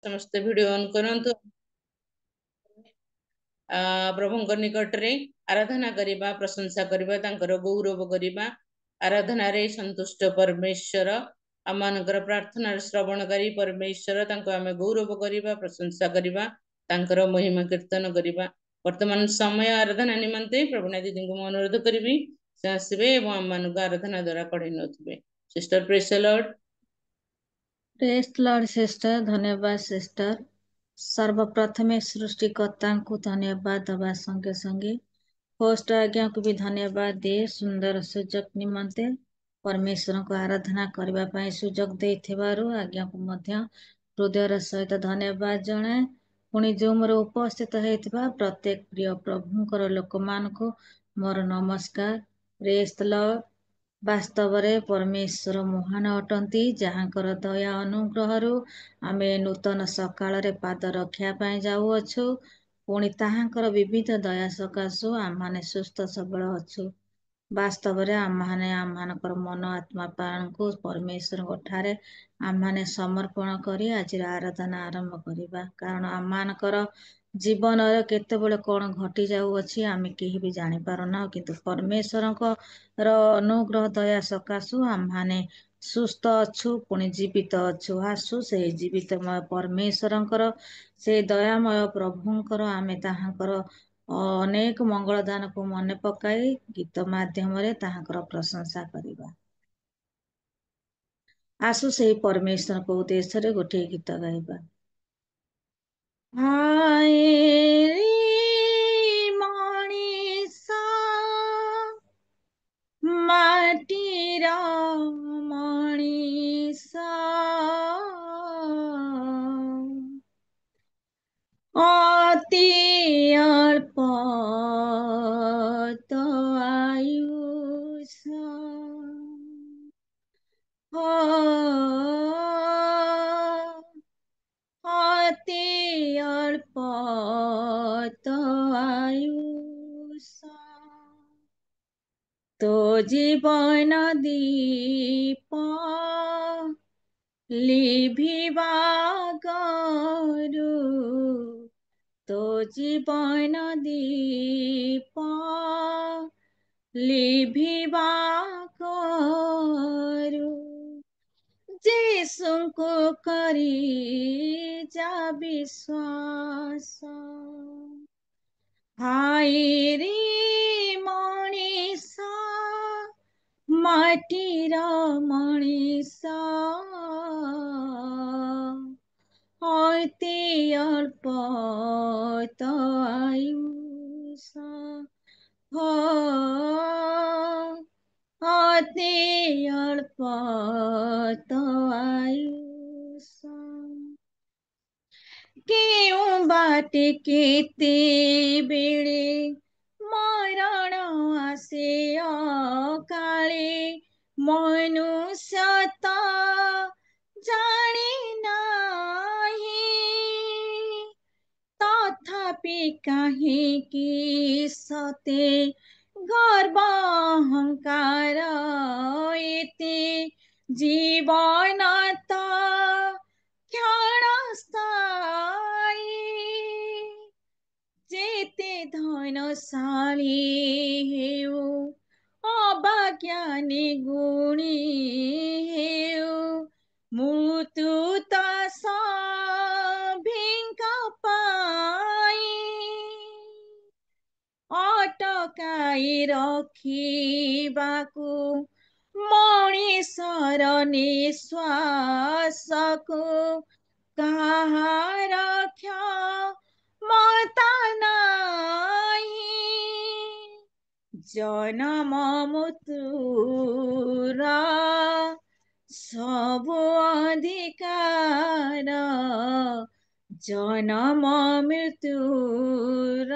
समस्त video on करंतु प्रभुଙ୍କ निकटरे आराधना करिबा प्रशंसा करिबा तांकर गौरव करिबा आराधना रे संतुष्ट परमेश्वर आमनकर प्रार्थना श्रवणकारी परमेश्वर तांको आमे गौरव करिबा प्रशंसा करिबा तांकर महिमा कीर्तन करिबा। वर्तमान समय आराधना निमंते प्रभुना दीदी को अनुरोध करिबी से आसबे एवं आमनकर आराधना द्वारा कढै नथबे। Sister praise the lord. Praise the lord sister. धन्यवाद सिस्टर। सर्वप्रथमे सृष्टिकर्ता को धन्यवाद दबा संगे संगे होस्ट आज्ञा को भी धन्यवाद दे सुंदर सुजोग निमंते परमेश्वर को आराधना करबा पई सुजोग देथिबारु आज्ञा को मध्य हृदयर सहित धन्यवाद जणाए। पुणी जूम रे उपस्थित हेतिबा प्रत्येक प्रिय प्रभुंकर लोक मान को मोर नमस्कार। Praise the Lord. वास्तवरे परमेश्वर महान अटंती जहाँकर दया अनुग्रहरु आमे नूतन सकाळ रे पाद रखिया पई जाऊ अछु। पुणी ताहांकर विविध दया सकाशु आमाने सुस्थ सबल अछु। वास्तवरे आमाने आमानकर मन आत्मा प्राण को परमेश्वर ठारे आमाने समर्पण करी आज आराधना आरंभ करिबा। कारण आमानकर जीवन केतेबेले कौन घटी जाऊ अछि आमे केही भी जानि पारुना, किंतु परमेश्वरको र अनुग्रह दया सकाशु आमाने सुस्थ अछु पुणी जीवित अछु। आसु से जीवितमय परमेश्वरंकर से दयामय प्रभुंकर आमे ताहांकर अनेक मंगल दान को मने पकाई गीत माध्यम रे ताहांकर प्रशंसा करिबा। आसु से परमेश्वर को उद्देश्य रे गोटे गीत गाइबा। आए रे मणिसा माटीर मणिसा अति अल्प तो आयुष अति अल्प तो आयुष तो जीवन दीप लिभिबा गरु तो जीवन दीप लिभिबा गरु जीशुको करी जा विश्वास हाय रे मणिसा माटीर मणिसा अति अल्प तो आयुष अति अल्प तो आयुष केउँ बाटे केते बेले मरण आसे अकाले मनुष्य त जाने नाही तथापि काहेकि सते गर्व अहंकार एते जीवन त क्षणस्थायी जेते धनशाली हेउ अभाग्यानी गुणी हेउ मृत्यु त सभिंक पाई अटकाई रखिबाकु मणिषर निश्वासको काहार क्षमता नाही जन्म मृत्युर सब अधिकार जन्म मृत्युर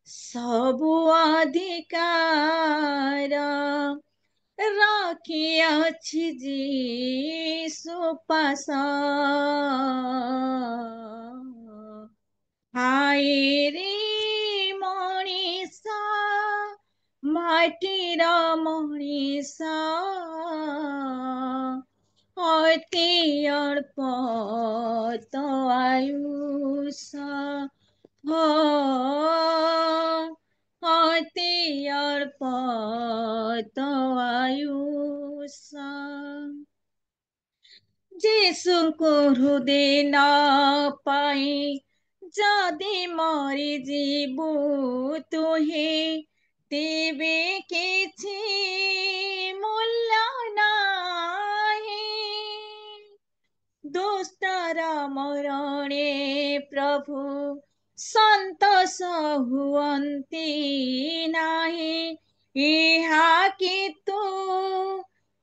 सब अधिकार राखिअछि जीशु पास हाय रे मणिसा माटीर मणिसा अति अल्प यीशुको हृदय न पाई जदि मरिଯିबु तुहे तेबे କିଛି ମୂଲ୍ୟ ନାହିଁ। ଦୁଷ୍ଟର ମରଣେ ପ୍ରଭୁ ସନ୍ତୋଷ ହୁଅନ୍ତି ନାହିଁ। ଏହା କି ତୁ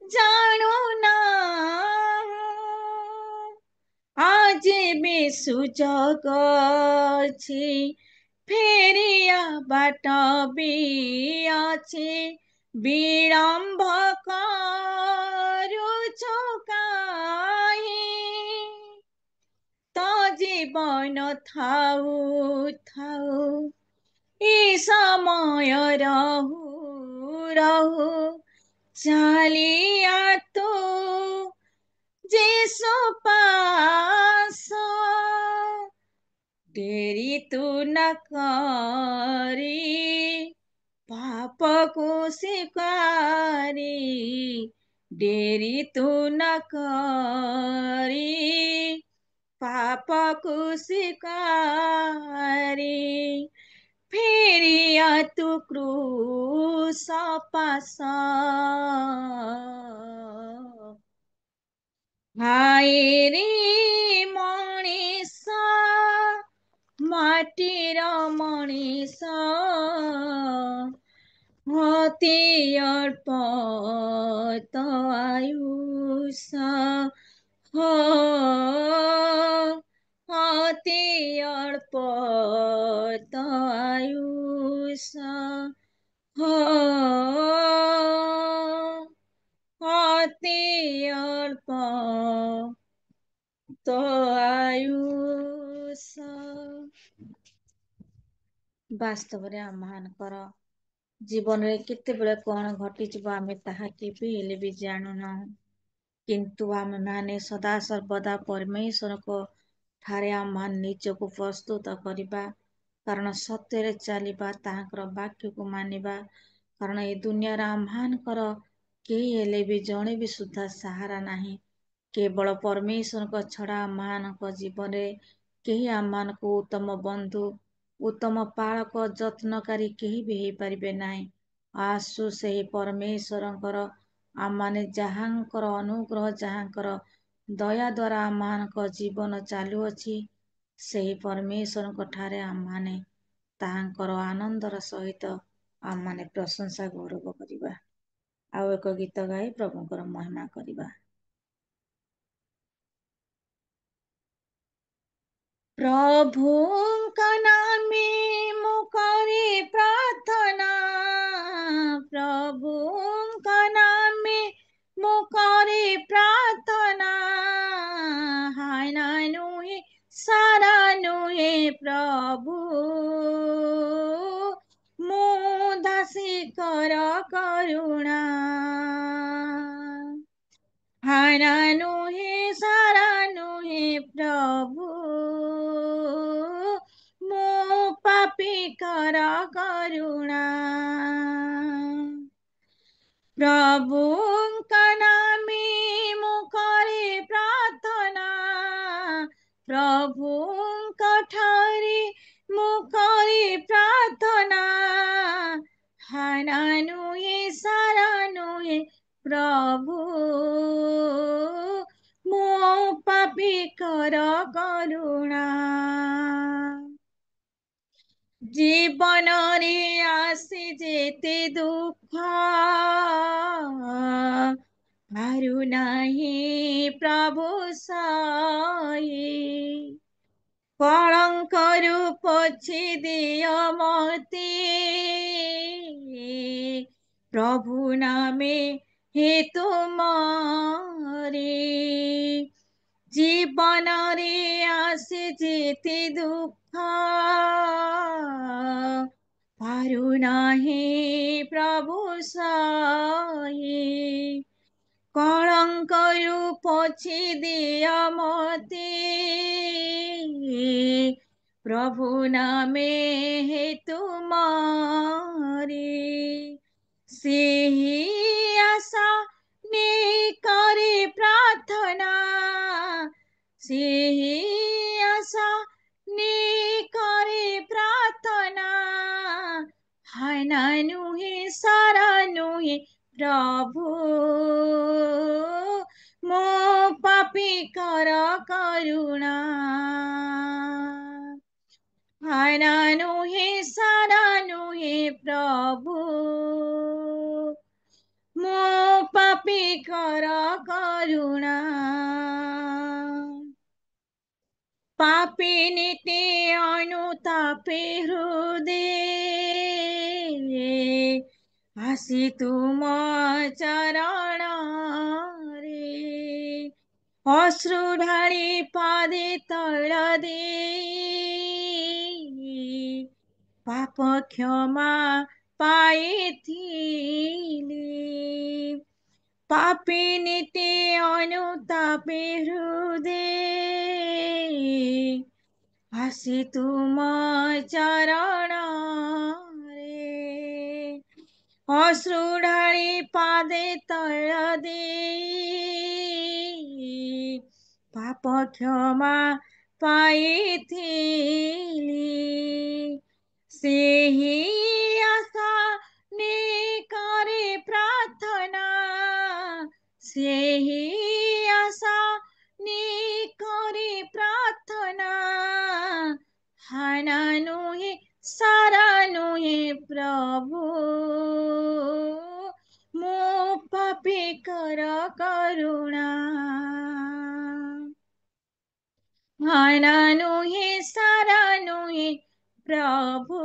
ଜାଣୁନାହୁଁ? ଆଜି ବି ସୁଯୋଗ ଅଛି, ଫେରିଆ ବାଟ ବି ଅଛି। ବିଳମ୍ବ କରୁଛୁ କାହିଁ? ତୋ ଜୀବନ ଥାଉ ଥାଉ ଏ ସମୟ ରହୁ ରହୁ ଚାଲିଆ ତୁ ଯୀଶୁ ପାସ। ଡେରି ତୁ ନ କରି ପାପକୁ ସ୍ୱୀକାରି, ଡେରି ତୁ ନ କରି ପାପକୁ ସ୍ୱୀକାରି, ଫେରିଆ ତୁ କ୍ରୁଶ ପାଶ। ହାୟରେ ମଣିଷ, ମାଟିର ମଣିଷ, ଅତି ଅଳ୍ପ ତୋ ଆୟୁଷ, ଅତି ଅଳ୍ପ ତୋ ଆୟୁଷ, ଅତି ଅଳ୍ପ ତୋ ଆୟୁଷ। ବାସ୍ତବରେ ଆମମାନଙ୍କର ଜୀବନରେ କେତେବେଳେ କଣ ଘଟିଯିବ ଆମେ ତାହା କେବେ ହେଲେ ବି ଜାଣୁନାହୁଁ। କିନ୍ତୁ ଆମେମାନେ ସଦା ସର୍ବଦା ପରମେଶ୍ୱରଙ୍କ ଠାରେ ଆମମାନେ ନିଜକୁ ପ୍ରସ୍ତୁତ କରିବା, କାରଣ ସତ୍ୟରେ ଚାଲିବା, ତାହାଙ୍କର ବାକ୍ୟକୁ ମାନିବା। କାରଣ ଏ ଦୁନିଆର ଆମମାନଙ୍କର କେହି ହେଲେ ବି ଜଣେ ବି ସୁଦ୍ଧା ସାହାରା ନାହିଁ। କେବଳ ପରମେଶ୍ୱରଙ୍କ ଛଡ଼ା ଆମମାନଙ୍କ ଜୀବନରେ କେହି ଆମମାନଙ୍କୁ ଉତ୍ତମ ବନ୍ଧୁ, ଉତ୍ତମ ପାଳକ, ଯତ୍ନକାରୀ କେହି ବି ହେଇପାରିବେ ନାହିଁ। ଆସୁ ସେହି ପରମେଶ୍ୱରଙ୍କର ଆମମାନେ ଯାହାଙ୍କର ଅନୁଗ୍ରହ, ଯାହାଙ୍କର ଦୟା ଦ୍ୱାରା ଆମମାନଙ୍କ ଜୀବନ ଚାଲୁଅଛି, ସେହି ପରମେଶ୍ୱରଙ୍କ ଠାରେ ଆମମାନେ ତାହାଙ୍କର ଆନନ୍ଦର ସହିତ ଆମମାନେ ପ୍ରଶଂସା ଗୌରବ କରିବା। ଆଉ ଏକ ଗୀତ ଗାଇ ପ୍ରଭୁଙ୍କର ମହିମା କରିବା। ପ୍ରଭୁଙ୍କ ନାମେ ମୁଁ କରେ ପ୍ରାର୍ଥନା, ପ୍ରଭୁଙ୍କ ନାମେ ମୁଁ କରେ ପ୍ରାର୍ଥନା। ହାନା ନୁହେଁ ସାରା ନୁହେଁ ପ୍ରଭୁ, ମୁଁ ଦାସୀ କର କରୁଣା। ହାନା ନୁହେଁ ସାରା ନୁହେଁ ପ୍ରଭୁ, ମୁଁ ପାପୀ କର କରୁଣା। ପ୍ରଭୁଙ୍କ ନାମେ ମୁଁ କରେ ପ୍ରାର୍ଥନା, ପ୍ରଭୁଙ୍କ ଠାରେ ମୁଁ କରେ ପ୍ରାର୍ଥନା। ହାନା ନୁହେଁ ସାରା ନୁହେଁ ପ୍ରଭୁ, ମୁଁ ପାପୀ କର କରୁଣା। ଜୀବନରେ ଆସି ଯେତେ ଦୁଃଖ, ପାରୁନାହିଁ ପ୍ରଭୁ ସହି। କଳଙ୍କରୁ ପୋଛି ଦିଅ ମତେ, ପ୍ରଭୁ ନାମେ ହେତୁ ମୋରେ। ଜୀବନରେ ଆସେ ଯେତେ ଦୁଃଖ, ପାରୁନାହିଁ ପ୍ରଭୁ ସହି। କଳଙ୍କରୁ ପୋଛି ଦିଅ ମତେ, ପ୍ରଭୁ ନାମେ ହେତୁ ମୋରେ। ସେହି ଆଶା ନେଇ କରେ ପ୍ରାର୍ଥନା, ସେହି ଆଶା ନେଇ କରେ ପ୍ରାର୍ଥନା, ହାନା ନୁହେଁ ସାରା ନୁହେଁ ପ୍ରଭୁ, ମୋ ପାପୀ କର କରୁଣା। ହାନା ନୁହେଁ ସାରା ନୁହେଁ ପ୍ରଭୁ, ମୋ ପାପୀ କର କରୁଣା। ପାପୀ ନିତେ ଅନୁତାପେ ହୃଦେ, ଆସି ତୁମ ଚରଣରେ, ଅଶ୍ରୁ ଢାଳି ପାଦେ ତଳ ଦେଇ, ପାପ କ୍ଷମା ପାଇଥିଲି। ପାପୀ ନିତେ ଅନୁତାପେ ହୃଦେ, ଆସି ତୁମ ଚରଣରେ, ଅଶ୍ରୁ ଢାଳି ପାଦେ ତଳ ଦେଇ, ପାପ କ୍ଷମା ପାଇଥିଲି। ସେହି ଆଶା ନେଇ କରେ ପ୍ରାର୍ଥନା, ସେହି ଆଶା ନେଇ କରେ ପ୍ରାର୍ଥନା, ହାନା ନୁହେଁ ସାରା ନୁହେଁ ପ୍ରଭୁ, ମୋ ପାପୀ କର କରୁଣା। ହାନା ନୁହେଁ ସାରା ନୁହେଁ ପ୍ରଭୁ,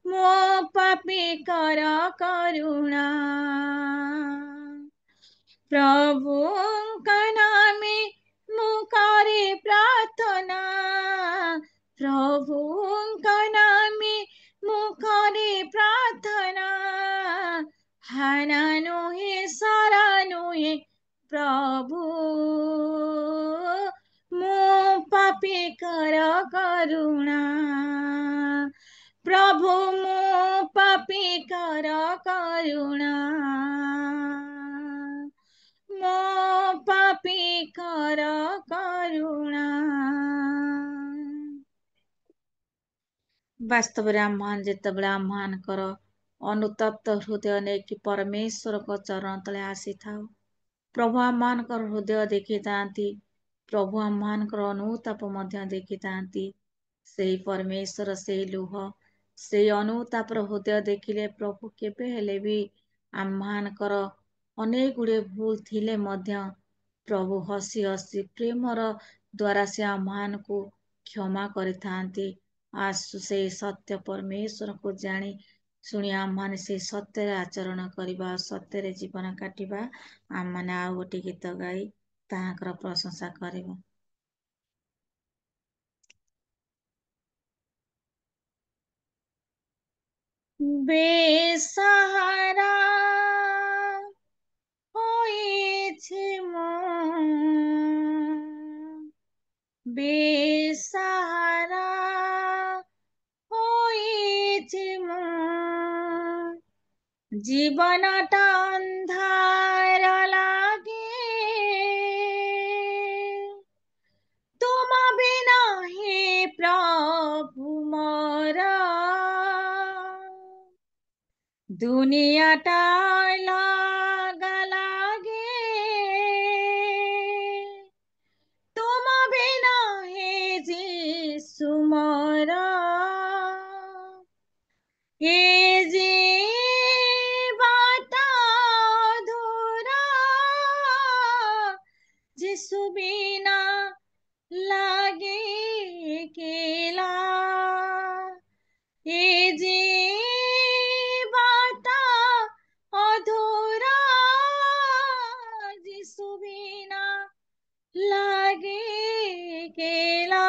ମୋ ପାପୀ କର କରୁଣା। ପ୍ରଭୁଙ୍କ ନାମେ ମୁଁ କରେ ପ୍ରାର୍ଥନା, ପ୍ରଭୁଙ୍କ ନାମେ ମୁଁ କରେ ପ୍ରାର୍ଥନା, ହାନା ନୁହେଁ ସାରା ନୁହେଁ ପ୍ରଭୁ, ମୋ ପାପୀ କର କରୁଣା। ପ୍ରଭୁ ମୋ ପାପୀ କର କରୁଣା, ମୋ ପାପୀ କର କରୁଣା। ବାସ୍ତବରେ ଆମମାନେ ଯେତେବେଳେ ଆମମାନଙ୍କର ଅନୁତପ୍ତ ହୃଦୟ ନେଇକି ପରମେଶ୍ୱରଙ୍କ ଚରଣ ତଳେ ଆସିଥାଉ, ପ୍ରଭୁ ଆମମାନଙ୍କର ହୃଦୟ ଦେଖିଥାନ୍ତି, ପ୍ରଭୁ ଆମମାନଙ୍କର ଅନୁତାପ ମଧ୍ୟ ଦେଖିଥାନ୍ତି। ସେଇ ପରମେଶ୍ୱର, ସେଇ ଲୁହ, ସେଇ ଅନୁତାପର ହୃଦୟ ଦେଖିଲେ ପ୍ରଭୁ କେବେ ହେଲେ ବି ଆମମାନଙ୍କର ଅନେକ ଗୁଡ଼ିଏ ଭୁଲ ଥିଲେ ମଧ୍ୟ ପ୍ରଭୁ ହସି ହସି ପ୍ରେମର ଦ୍ୱାରା ସେ ଆମମାନଙ୍କୁ କ୍ଷମା କରିଥାନ୍ତି। ଆସୁ ସେଇ ସତ୍ୟ ପରମେଶ୍ୱରକୁ ଜାଣି ଶୁଣି ଆମମାନେ ସେଇ ସତ୍ୟରେ ଆଚରଣ କରିବା, ସତ୍ୟରେ ଜୀବନ କାଟିବା। ଆମମାନେ ଆଉ ଗୋଟେ ଗୀତ ଗାଇ ତାହାଙ୍କର ପ୍ରଶଂସା କରିବା। ବେସାହାରା ହୋଇଛି ମୁଁ, ବେସାହାରା ହୋଇଛି ମୁଁ, ଜୀବନଟା ଅନ୍ଧାର ଲାଗେ, ତୁମ ବିନା হে ପ୍ରଭୁ ମୋର, ଦୁନିଆଟା ଅଲଗା ଲାଗେ, ତୁମ ବିନା হে ଯୀଶୁ ମୋର, ଏ ଜୀବନଟା ଅଧୁରା, ଯୀଶୁ ବିନା লাগে কেলা, এ জীবনটা অধুরা, যিশু বিনা লাগে কেলা।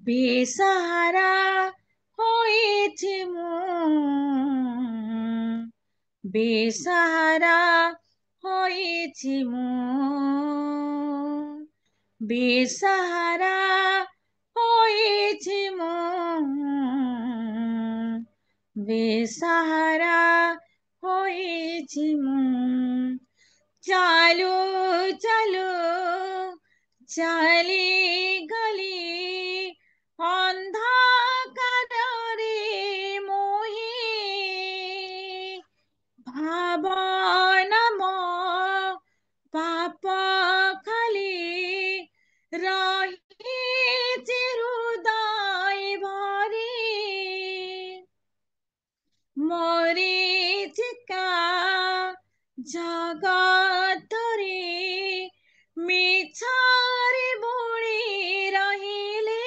বেসাহারা হয়েছি ମୁଁ, বেসাহারা হয়েছি ମୁଁ, বেসাহারা হয়েছি ମୁଁ, বেসাহারা হয়েছি ମୁଁ, ଚାଲୁ ଚାଲୁ ଚାଲି ଗଲି ଅନ୍ଧକାରରେ ମୋହି ଭାବନା ମୋ ପାପ ଖାଲି ରହିଛି ହୃଦୟ ଭରି ମରିଚିକା ଜଗତରେ ମିଛରେ ବୁଣି ରହିଲେ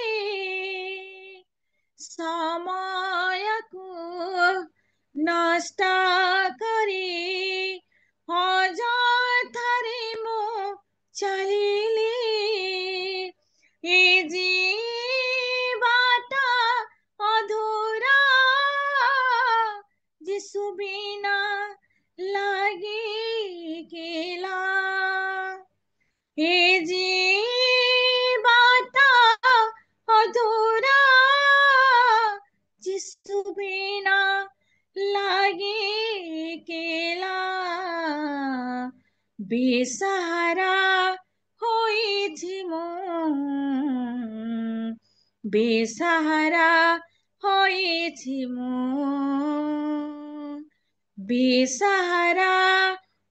ସମୟକୁ ନଷ୍ଟ କରି ଅଯଥାରେ ମୁଁ ଚାଲିଲି ଏ ଜୀବଟା ଅଧୁରା ଯିଶୁ ବିନା ଲାଗିଲା ଏ ଜୀବଟା ଅଧୁରା ଯିଶୁ ବିନା ଲାଗିଲା ବେସାହାରା ହୋଇଛି ମୁଁ ବେସାହାରା ହୋଇଛି ମୁଁ ବେସାହାରା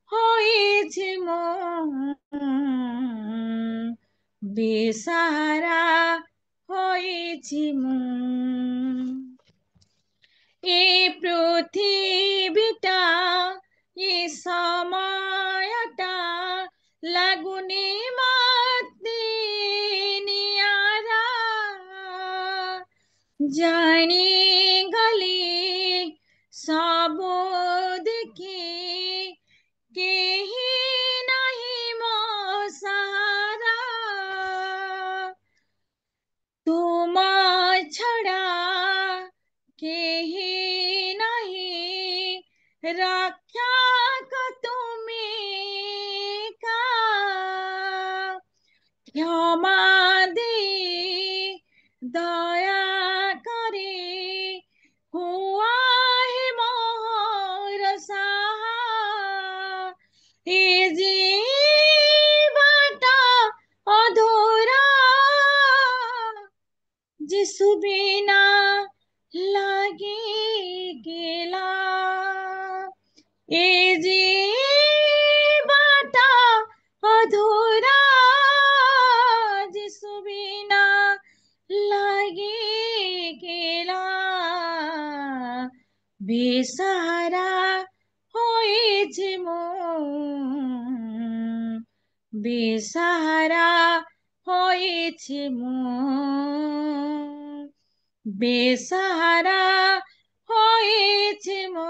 ହୋଇଛି ମୁଁ ବେସାହାରା ହୋଇଛି ମୁଁ ଏ ପୃଥିବୀଟା ଏ ସମୟଟା ଲାଗୁନି ମତେ ନିଆରା ଜାଣିଗଲି ସବୁ ଦେଖି କେହି ନାହିଁ ମୋ ସାହାରା ତୁମ ଛଡ଼ା କେହି ନାହିଁ ରକ୍ଷକ ତୁମେ କା କ୍ଷମା ଦେଇ ଦୟା କରି ହୁଆ ହେ ମୋର ସାହା ଏ ଜୀବଟା ଅଧୁରା ଯିଶୁ ବିନା ଲାଗିଲା ଏ ଜୀବଟା ଅଧୁରା ଯିଶୁ ବିନା ଲାଗିଲା ବେସାହାରା ହୋଇଛି ମୁଁ ବେସାହାରା ହୋଇଛି ମୁଁ ବେସାହାରା ହୋଇଛି ମୁଁ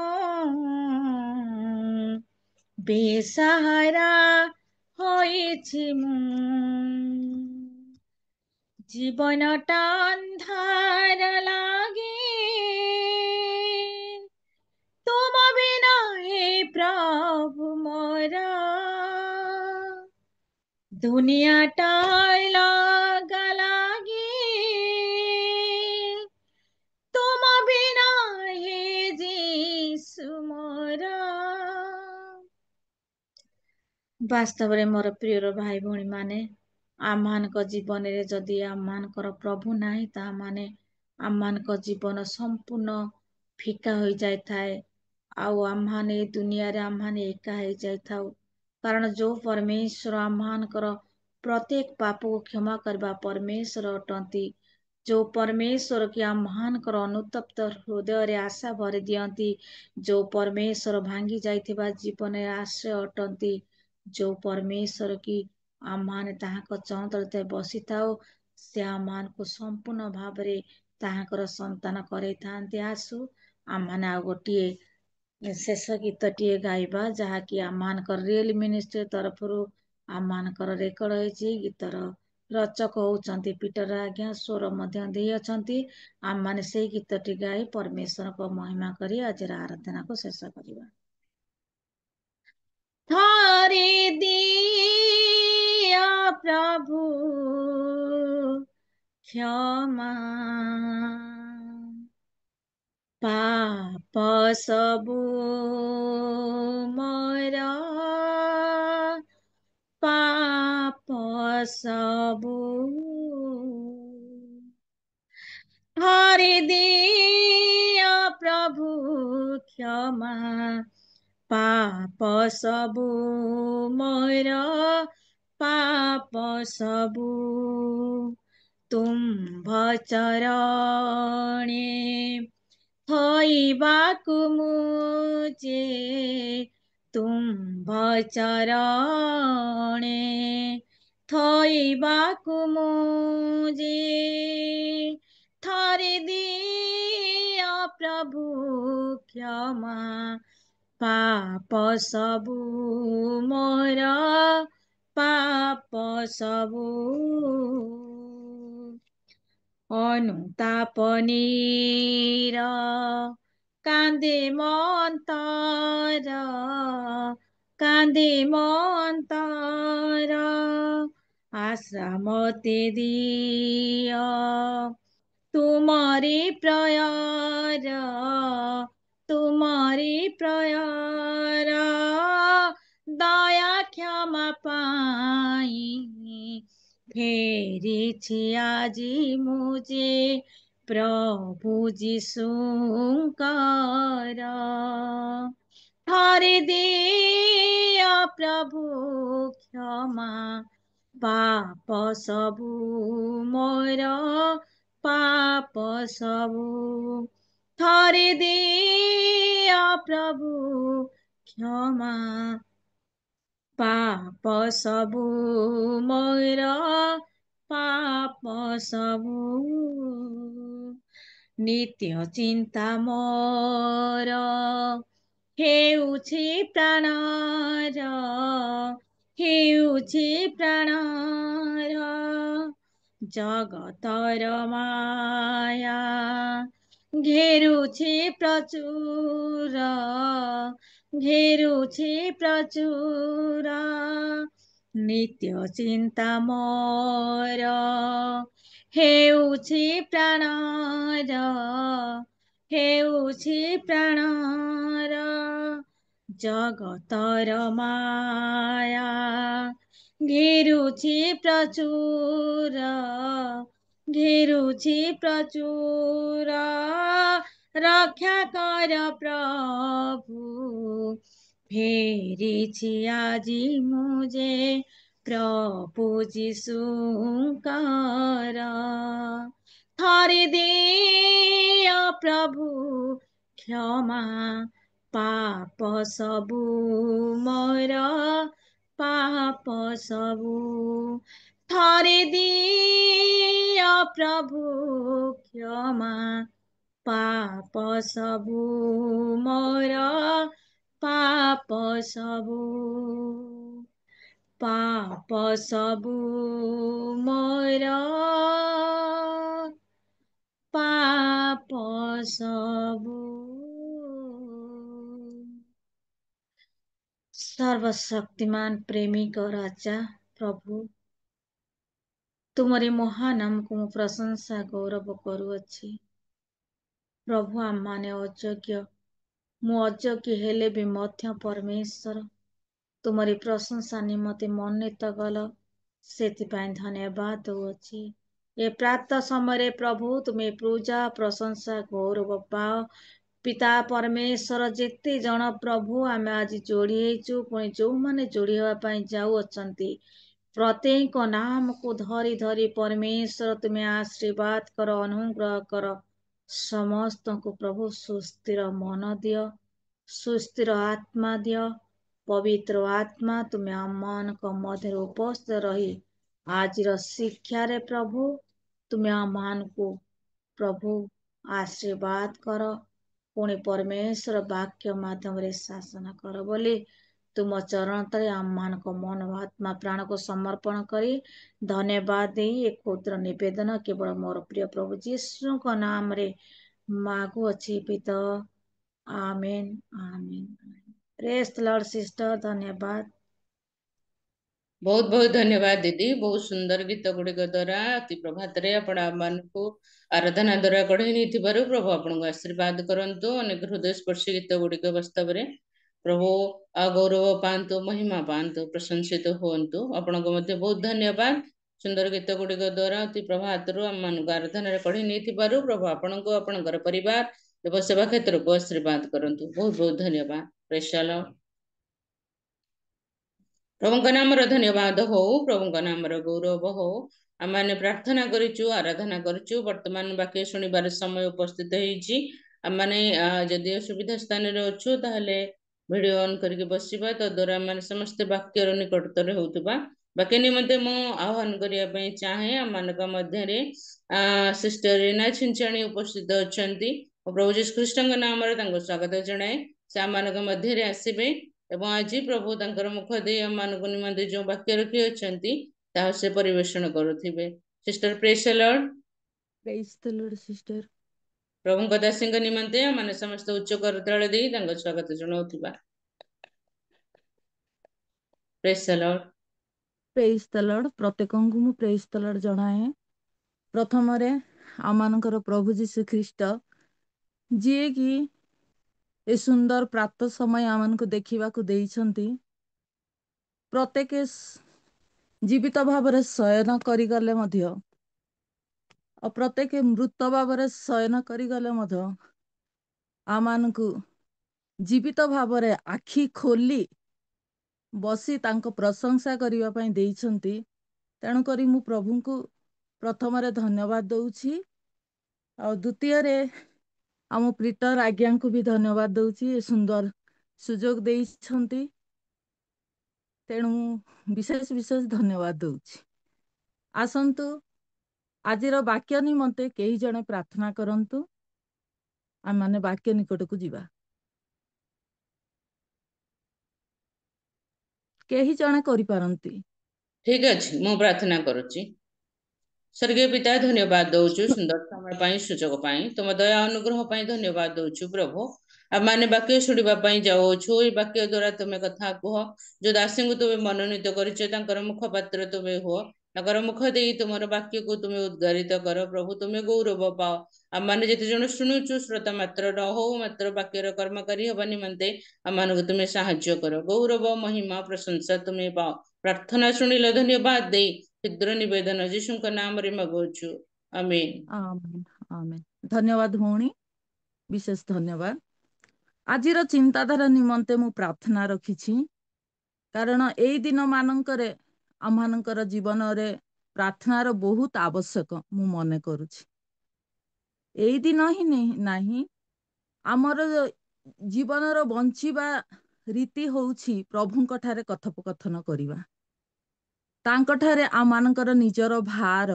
ବେସାହାରା ହୋଇଛି ମୁଁ ଜୀବନଟା ଅନ୍ଧାର ଲାଗେ ତୁମ ବିନା ହେ ପ୍ରଭୁ ମୋର ଦୁନିଆଟା ଲଗା ଲାଗେ ତୁମ ବିନା ହେ ଯୀଶୁ ମୋର ବାସ୍ତବରେ ମୋର ପ୍ରିୟର ଭାଇ ଭଉଣୀ ମାନେ ଆମମାନଙ୍କ ଜୀବନରେ ଯଦି ଆମମାନଙ୍କର ପ୍ରଭୁ ନାହିଁ ତାହା ମାନେ ଆମମାନଙ୍କ ଜୀବନ ସମ୍ପୂର୍ଣ୍ଣ ଫିକା ହୋଇଯାଇଥାଏ ଆଉ ଆମମାନେ ଏ ଦୁନିଆରେ ଆମମାନେ ଏକା ହେଇଯାଇଥାଉ କାରଣ ଯୋଉ ପରମେଶ୍ୱର ଆମମାନଙ୍କର ପ୍ରତ୍ୟେକ ପାପକୁ କ୍ଷମା କରିବା ପରମେଶ୍ୱର ଅଟନ୍ତି ଯୋଉ ପରମେଶ୍ୱର କି ଆମମାନଙ୍କର ଅନୁତପ୍ତ ହୃଦୟରେ ଆଶା ଭରି ଦିଅନ୍ତି ଯୋଉ ପରମେଶ୍ୱର ଭାଙ୍ଗି ଯାଇଥିବା ଜୀବନରେ ଆଶ୍ରୟ ଅଟନ୍ତି ଯୋଉ ପରମେଶ୍ୱର କି ଆମମାନେ ତାହାଙ୍କ ଚଉଁତଳେ ବସିଥାଉ ସେ ଆମମାନଙ୍କୁ ସମ୍ପୂର୍ଣ୍ଣ ଭାବରେ ତାହାଙ୍କର ସନ୍ତାନ କରେଇଥାନ୍ତି ଆସୁ ଆମମାନେ ଆଉ ଗୋଟିଏ ଶେଷ ଗୀତଟିଏ ଗାଇବା ଯାହାକି ଆମମାନଙ୍କର ରିଏଲ ମିନିଷ୍ଟ୍ରି ତରଫରୁ ଆମମାନଙ୍କର ରେକର୍ଡ ହେଇଛି ଗୀତର ରଚକ ହଉଛନ୍ତି ପିଟର ଆଜ୍ଞା ସ୍ୱର ମଧ୍ୟ ଦେଇ ଅଛନ୍ତି ଆମମାନେ ସେଇ ଗୀତଟି ଗାଇ ପରମେଶ୍ୱରଙ୍କ ମହିମା କରି ଆଜିର ଆରାଧନାକୁ ଶେଷ କରିବା ଥରେ ଦିଅ ପ୍ରଭୁ କ୍ଷମା ପାପ ସବୁ ମୋର पाप सबु हरिदिया प्रभु क्षमा पाप सबु मोर पाप सबु तुम्भ चरणे थोइबाकु मुझे तुम्भ चरणे थोइबाकु मुझे थरे दिया प्रभु क्षमा पाप सबु मोर पाप सबु अनुतापनीर कान्दे मन्तर कान्दे मन्तर आश्रमते दिय तुमरी प्रयार तुमरी प्रयार दया क्षमा पाई फेरिछि आजी मुझे प्रभु जीशुଙ୍କର थरे दिया प्रभु क्षमा पाप सबु मोर पाप सबु थरे दिया प्रभु क्षमा पाप सबु मोर पाप सबु नित्य चिंता मोर हेउछि प्राणर हेउछि प्राणर जगतर माया घेरुछि प्रचुर घेरुछि प्रचुर नित्य चिंता मोर हेउछि प्राणर हेउछि प्राणर जगतर माया घेरुछि प्रचुर घेरुछि प्रचुर रक्षा कर प्रभु फेरिछि आजी मुझे प्रभु जीशुଙ୍କର थरे दिया प्रभु क्षमा पाप सबु मोर पाप सबु थरे दिया प्रभु क्षमा पाप सबु मोर पाप सबु पाप सबु मोर पाप सबु सर्वशक्तिमान प्रेमिक राजा प्रभु तुमरी महानामକୁ ମୁଁ ପ୍ରଶଂସା ଗୌରବ କରୁଅଛି ପ୍ରଭୁ ଆମମାନେ ଅଯୋଗ୍ୟ ମୁଁ ଅଯୋଗ୍ୟ ହେଲେ ବି ମଧ୍ୟ ପରମେଶ୍ୱର ତୁମରି ପ୍ରଶଂସା ନିମନ୍ତେ ମନୋନୀତ କଲ ସେଥିପାଇଁ ଧନ୍ୟବାଦ ଦେଉଅଛି ଏ ପ୍ରାତଃ ସମୟରେ ପ୍ରଭୁ ତୁମେ ପୂଜା ପ୍ରଶଂସା ଗୌରବ ପାଅ ପିତା ପରମେଶ୍ୱର ଯେତେ ଜଣ ପ୍ରଭୁ ଆମେ ଆଜି ଯୋଡ଼ି ହେଇଛୁ ପୁଣି ଯେଉଁମାନେ ଯୋଡ଼ି ହେବା ପାଇଁ ଯାଉଅଛନ୍ତି ପ୍ରତ୍ୟେକ ନାମକୁ ଧରି ଧରି ପରମେଶ୍ୱର ତୁମେ ଆଶୀର୍ବାଦ କର ଅନୁଗ୍ରହ କର ସମସ୍ତଙ୍କୁ ପ୍ରଭୁ ସୁସ୍ଥିର ମନ ଦିଅ ସୁସ୍ଥିର ଆତ୍ମା ଦିଅ ପବିତ୍ର ଆତ୍ମା ତୁମେ ଆମମାନଙ୍କ ମଧ୍ୟରେ ଉପସ୍ଥିତ ରହି ଆଜିର ଶିକ୍ଷାରେ ପ୍ରଭୁ ତୁମେ ଆମମାନଙ୍କୁ ପ୍ରଭୁ ଆଶୀର୍ବାଦ କର ପୁଣି ପରମେଶ୍ୱର ବାକ୍ୟ ମାଧ୍ୟମରେ ଶାସନ କର ବୋଲି ତୁମ ଚରଣ ତଳେ ଆମମାନଙ୍କ ମନ ଆତ୍ମା ପ୍ରାଣକୁ ସମର୍ପଣ କରି ଧନ୍ୟବାଦ ଦେଇ ଏ କ୍ଷୁଦ୍ର ନିବେଦନ କେବଳ ମୋର ପ୍ରିୟ ପ୍ରଭୁ ଯୀଶୁଙ୍କ ନାମରେ ମାଗୁଅଛି ପିତା ଆମେନ୍ ଆମେନ୍ ପ୍ରେଜ୍ ଦ ଲର୍ଡ ସିଷ୍ଟର ଧନ୍ୟବାଦ बहुत बहुत धन्यवाद दीदी बहुत सुंदर गीत गुड़िक द्वारा अति प्रभात आपण आमको आराधना द्वारा कढ़ई नहीं प्रभु आपन को आशीर्वाद करंतु अनेक हृदय स्पर्शी गीत गुड़िक वास्तव में प्रभु गौरव पांतु महिमा पांतु प्रशंसित हुंतु आपनको मध्य बहुत धन्यवाद सुंदर गीत गुड़िक द्वारा अति प्रभात आम मान आराधन कढ़ी नहीं प्रभु आपनको आपणकर परिवार देव सेवा क्षेत्र को आशीर्वाद करंतु बहुत बहुत धन्यवाद प्रेज द लॉर्ड प्रभु नाम धन्यवाद हो प्रभु नाम गौरव हो आम मैंने प्रार्थना करिचु आराधना करिचु वर्तमान वाक्य शुणिबार समय उपस्थित होइछि आम माने जदि सुविधा स्थान रे अछु ताहले वीडियो ऑन करके बसिबा तो द्वारा माने समस्त वाक्यर निकटतर होउतबा बाकी निमंते मो आह्वान करिया पई चाहे आम मानक मध्य रे सिस्टर रीना छिंचाणी उपस्थित अछंती प्रभु जीसु ख्रीष्ट नाम रे तांको स्वागत जणाए से आम मानक मध्य रे आसीबे एवं आज प्रभु तांकर मुख दे आम मानक निमंते जो वाक्य रखी अछंती ताहा से परिवेषण करुथिबे sister praise the Lord Praise the Lord, sister. प्रभु दासी निमंते माने समस्त उच्च करताल दे स्वागत जनाउथिबा praise the Lord Praise the Lord. प्रत्येकଙ୍କୁ ମୁଁ praise the Lord ଜଣାଏ। ପ୍ରଥମରେ ଆମମାନଙ୍କର ପ୍ରଭୁ ଯୀଶୁ ଖ୍ରୀଷ୍ଟ ଯିଏ କି ଏ ସୁନ୍ଦର ପ୍ରାତ ସମୟ ଆମମାନଙ୍କୁ ଦେଖିବାକୁ ଦେଇଛନ୍ତି ପ୍ରତ୍ୟେକ ଜୀବିତ ଭାବରେ ଶୟନ କରିଗଲେ ମଧ୍ୟ ଆଉ ପ୍ରତ୍ୟେକ ମୃତ ଭାବରେ ଶୟନ କରିଗଲେ ମଧ୍ୟ ଆମମାନଙ୍କୁ ଜୀବିତ ଭାବରେ ଆଖି ଖୋଲି ବସି ତାଙ୍କ ପ୍ରଶଂସା କରିବା ପାଇଁ ଦେଇଛନ୍ତି। ତେଣୁକରି ମୁଁ ପ୍ରଭୁଙ୍କୁ ପ୍ରଥମରେ ଧନ୍ୟବାଦ ଦଉଛି ଆଉ ଦ୍ୱିତୀୟରେ ଆମ ପ୍ରିଟର ଆଜ୍ଞାଙ୍କୁ ବି ଧନ୍ୟବାଦ ଦଉଛି ଏ ସୁନ୍ଦର ସୁଯୋଗ ଦେଇଛନ୍ତି। ତେଣୁ ବିଶେଷ ଧନ୍ୟବାଦ ଦଉଛି। ଆସନ୍ତୁ ଆଜିର ବାକ୍ୟ ନିମନ୍ତେ କେହି ଜଣେ ପ୍ରାର୍ଥନା କରନ୍ତୁ। ଆମମାନେ ବାକ୍ୟ ନିକଟକୁ ଯିବା। କେହି ଜଣେ କରିପାରନ୍ତି। ठीक अछि मु प्रार्थना करुछि स्वर्गीय पिता धन्यवाद दौचु सुंदर समय पाई सुजोग पाई तुम दया अनुग्रह पाई धन्यवाद दौचु प्रभु आम मैंने वाक्य शुणा जाऊछु ये वाक्य द्वारा तुम्हें कथा कह जो दासी को तुम्हें मनोनीत कर मुखपात्र तुम्हें हुआ ताकर मुख दे तुम वाक्य को तुम्हें उद्गारित कर प्रभु तुम्हें गौरव पाओ आम मैंने जिते जन शुणुचु श्रोता मात्र न हो मात्र वाक्यर कर्मकारी हवा निमंते आम मान तुम्हें साहाय्य कर गौरव महिमा प्रशंसा तुम्हें पाओ प्रार्थना शुणिल धन्यवाद दे क्षुद्र निवेदन यीशु नाम रे मगोछु आमीन आमेन आमेन। धन्यवाद भौणी विशेष धन्यवाद। आजिर चिंताधारा निमंते मु प्रार्थना रखिछि कारण एई दिन मानंकरे आमानंकर जीवन रे प्रार्थनार बहुत आवश्यक मु मने करुछि। एई दिन ही नहीं आमर जीवनर बंचिबा रीति होउछि प्रभुंक ठारे कथोपकथन करिबा तांक ठारे आमानंकर निजर भार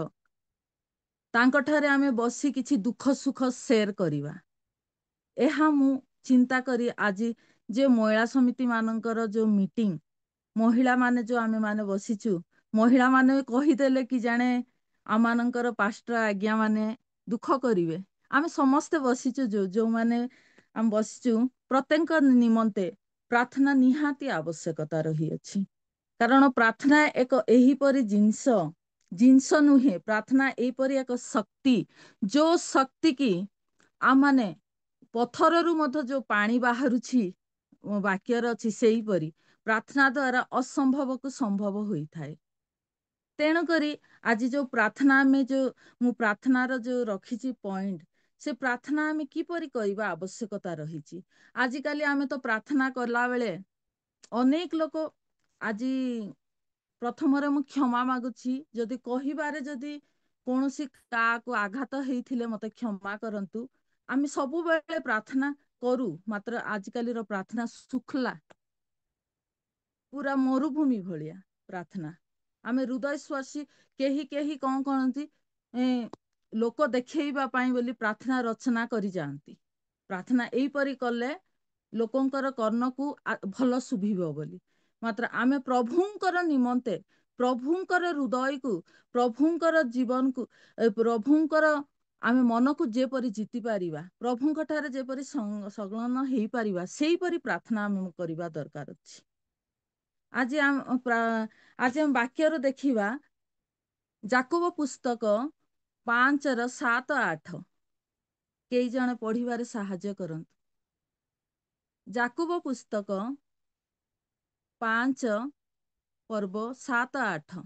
तांक ठारे आमे बसी किछि दुख सुख शेयर करिबा एहा मु चिंता करी आज जे महिला समिति मानंकर जो मीटिंग महिला माने जो आमे माने बसिचु महिला माने कहिदेले कि जाने आमानंकर पास्टर आज्ञा माने दुख करिवे आमे समस्त बसिचु जो माने आम बसिचु प्रत्येक निमंते प्रार्थना निहाती आवश्यकता रही अछि कारण प्रार्थना एक एहीपरि जिनस नुहे प्रार्थना एहीपरि एक शक्ति जो शक्ति की आमाने पथररू मध्य जो पानी बाहरुछि वाक्यर अछि सेहीपरि प्रार्थना द्वारा असंभव को संभव होइथाए। तेणुकरी आज जो प्रार्थना में जो मु प्रार्थनार जो रखिछि पॉइंट से प्रार्थना आमे किपरि करिबा आवश्यकता रहिछि। आजिकाली आमे तो प्रार्थना करला बेले अनेक लोक आज प्रथमरे मु क्षमा मागुछि जदि कहिबारे जदि कोनोसी काको आघात हेइथिले मते क्षमा करंतु आमे सबु बेले प्रार्थना करू मात्र आजिकाली रो प्रार्थना सुखला पूरा मरुभूमि भलिया प्रार्थना आमे हृदय स्वासी केही कौन करती लोक देखा बोली प्रार्थना रचना करी जाती प्रार्थना एहीपरि कले लोकंकर कर्ण को भल शुभिबो बोली मात्र आमे प्रभुंकर निमंते प्रभुंकर हृदय को प्रभुंकर जीवन को प्रभुंकर आमे मन को जेपरि जीति पारिबा प्रभुंक ठारे जेपरि संलग्न हेई पारिबा सेहीपरि प्रार्थना आमे करिबा दरकार अछि। आज हम वाक्यर देखिबा जाकोब पुस्तक 5:7-8 कई जने पढ़िबारे साहाय्य करंतु। ଯାକୁବ ପୁସ୍ତକ 5 ପର୍ବ 7-8।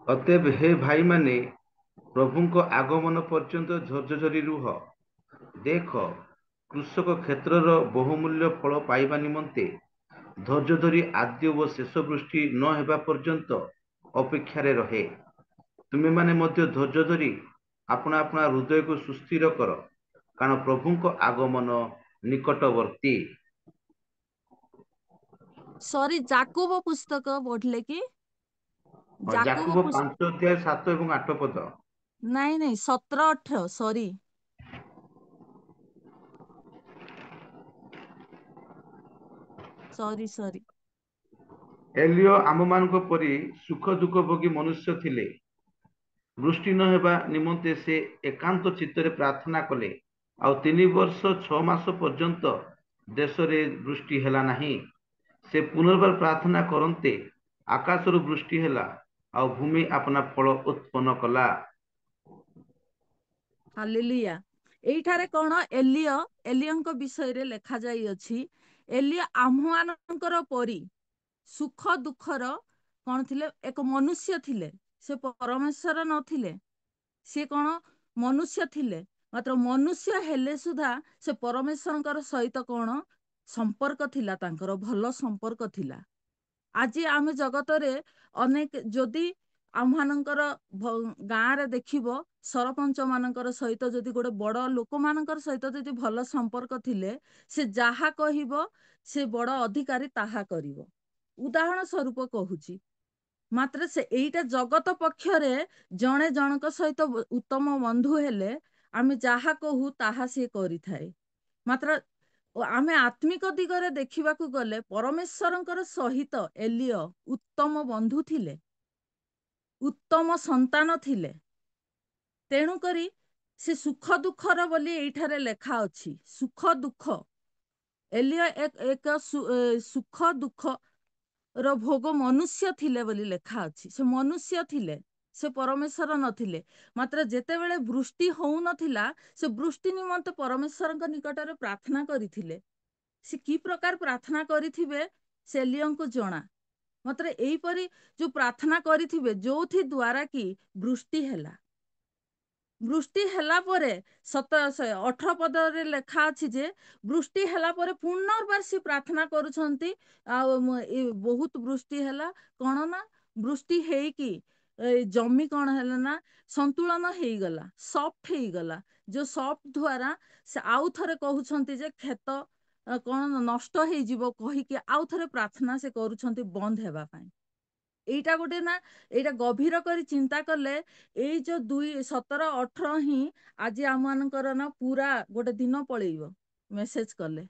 ଅତଏବ ହେ ଭାଇମାନେ, ପ୍ରଭୁଙ୍କ ଆଗମନ ପର୍ଯ୍ୟନ୍ତ ଧୈର୍ଯ୍ୟ ଧରି ରୁହ। ଦେଖ, କୃଷକ କ୍ଷେତ୍ରର ବହୁମୂଲ୍ୟ ଫଳ ପାଇବା ନିମନ୍ତେ ଧୈର୍ଯ୍ୟ ଧରି ଆଦ୍ୟ ଓ ଶେଷ ବୃଷ୍ଟି ନ ହେବା ପର୍ଯ୍ୟନ୍ତ ଅପେକ୍ଷାରେ ରହେ। ତୁମେମାନେ ମଧ୍ୟ ଧୈର୍ଯ୍ୟ ଧରି ଆପଣା ଆପଣା ହୃଦୟକୁ ସୁସ୍ଥିର କର, କାରଣ ପ୍ରଭୁଙ୍କ ଆଗମନ ନିକଟବର୍ତ୍ତୀ। ସରି, ଯାକୁବ ପୁସ୍ତକ ପଢିଲେ କି? ଯାକୁବ 5 ଅଧ୍ୟାୟ 7 ଏବଂ 8 ପଦ। ନାଇଁ ନାଇଁ, 17-18, ସରି। ସରି। ଏଲିୟ ଆମମାନଙ୍କ ପରି ସୁଖ ଦୁଃଖ ଭୋଗୀ ମନୁଷ୍ୟ ଥିଲେ। ବୃଷ୍ଟି ନ ହେବା ନିମନ୍ତେ ସେ ଏକାନ୍ତ ଚିତ୍ତରେ ପ୍ରାର୍ଥନା କଲେ, ଆଉ 3 ବର୍ଷ 6 ମାସ ପର୍ଯ୍ୟନ୍ତ ଦେଶରେ ବୃଷ୍ଟି ହେଲା ନାହିଁ। ସେ ପୁନର୍ବାର ପ୍ରାର୍ଥନା କରନ୍ତେ ଆକାଶରୁ ବୃଷ୍ଟି ହେଲା, ଆଉ ଭୂମି ଆପଣା ଫଳ ଉତ୍ପନ୍ନ କଲା। ହାଲେଲୁୟା। ଏଇଠାରେ କଣ ଏଲିୟଙ୍କ ବିଷୟରେ ଲେଖା ଯାଇଅଛି। ଏଲିୟ ଆମମାନଙ୍କର ପରି ସୁଖ ଦୁଃଖର କଣ ଥିଲେ? ଏକ ମନୁଷ୍ୟ ଥିଲେ। ସେ ପରମେଶ୍ୱର ନଥିଲେ। ସେ କଣ? ମନୁଷ୍ୟ ଥିଲେ। ମାତ୍ର ମନୁଷ୍ୟ ହେଲେ ସୁଦ୍ଧା ସେ ପରମେଶ୍ୱରଙ୍କର ସହିତ କଣ ସମ୍ପର୍କ ଥିଲା, ତାଙ୍କର ଭଲ ସମ୍ପର୍କ ଥିଲା। ଆଜି ଆମେ ଜଗତରେ ଅନେକ, ଯଦି ଆମମାନଙ୍କର ଗାଁରେ ଦେଖିବ, ସରପଞ୍ଚ ମାନଙ୍କର ସହିତ ଯଦି ଗୋଟେ ବଡ ଲୋକମାନଙ୍କର ସହିତ ଯଦି ଭଲ ସମ୍ପର୍କ ଥିଲେ, ସେ ଯାହା କହିବ ସେ ବଡ ଅଧିକାରୀ ତାହା କରିବ। ଉଦାହରଣ ସ୍ୱରୂପ କହୁଛି। ମାତ୍ର ସେ ଏଇଟା ଜଗତ ପକ୍ଷରେ ଜଣେ ଜଣଙ୍କ ସହିତ ଉତ୍ତମ ବନ୍ଧୁ ହେଲେ ଆମେ ଯାହା କହୁ ତାହା ସେ କରିଥାଏ। ମାତ୍ର ଆମେ ଆତ୍ମିକ ଦିଗରେ ଦେଖିବାକୁ ଗଲେ ପରମେଶ୍ୱରଙ୍କର ସହିତ ଏଲିୟ ଉତ୍ତମ ବନ୍ଧୁ ଥିଲେ, ଉତ୍ତମ ସନ୍ତାନ ଥିଲେ। ତେଣୁକରି ସେ ସୁଖ ଦୁଃଖର ବୋଲି ଏଇଠାରେ ଲେଖା ଅଛି। ସୁଖ ଦୁଃଖ, ଏଲିୟ ଏକ ସୁଖ ଦୁଃଖ ର ଭୋଗ ମନୁଷ୍ୟ ଥିଲେ ବୋଲି ଲେଖା ଅଛି। ସେ ମନୁଷ୍ୟ ଥିଲେ, ସେ ପରମେଶ୍ୱର ନଥିଲେ। ମାତ୍ର ଯେତେବେଳେ ବୃଷ୍ଟି ହଉନଥିଲା, ସେ ବୃଷ୍ଟି ନିମନ୍ତେ ପରମେଶ୍ୱରଙ୍କ ନିକଟରେ ପ୍ରାର୍ଥନା କରିଥିଲେ। ସେ କି ପ୍ରକାର ପ୍ରାର୍ଥନା କରିଥିବେ ସେ ଏଲିୟଙ୍କୁ ଜଣା। ମାତ୍ର ଏଇପରି ଯୋଉ ପ୍ରାର୍ଥନା କରିଥିବେ, ଯୋଉଥି ଦ୍ୱାରା କି ବୃଷ୍ଟି ହେଲା। ବୃଷ୍ଟି ହେଲା ପରେ 18 ପଦରେ ଲେଖା ଅଛି ଯେ ବୃଷ୍ଟି ହେଲା ପରେ ପୁନର୍ବାର ସେ ପ୍ରାର୍ଥନା କରୁଛନ୍ତି। ଆଉ ବହୁତ ବୃଷ୍ଟି ହେଲା, କଣ ନା ବୃଷ୍ଟି ହେଇକି ଜମି କଣ ହେଲା ନା ସନ୍ତୁଳନ ହେଇଗଲା, ସଫ୍ଟ ହେଇଗଲା। ଯୋଉ ସଫ୍ଟ ଦ୍ୱାରା ସେ ଆଉ ଥରେ କହୁଛନ୍ତି ଯେ କ୍ଷେତ କଣ ନଷ୍ଟ ହେଇଯିବ କହିକି ଆଉ ଥରେ ପ୍ରାର୍ଥନା ସେ କରୁଛନ୍ତି ବନ୍ଦ ହେବା ପାଇଁ। ଏଇଟା ଗୋଟେ ନା, ଏଇଟା ଗଭୀର କରି ଚିନ୍ତା କଲେ ଏଇ ଯୋଉ 17-18 ହିଁ ଆଜି ଆମମାନଙ୍କର ନା ପୁରା ଗୋଟେ ଦିନ ପଳେଇବ ମେସେଜ କଲେ।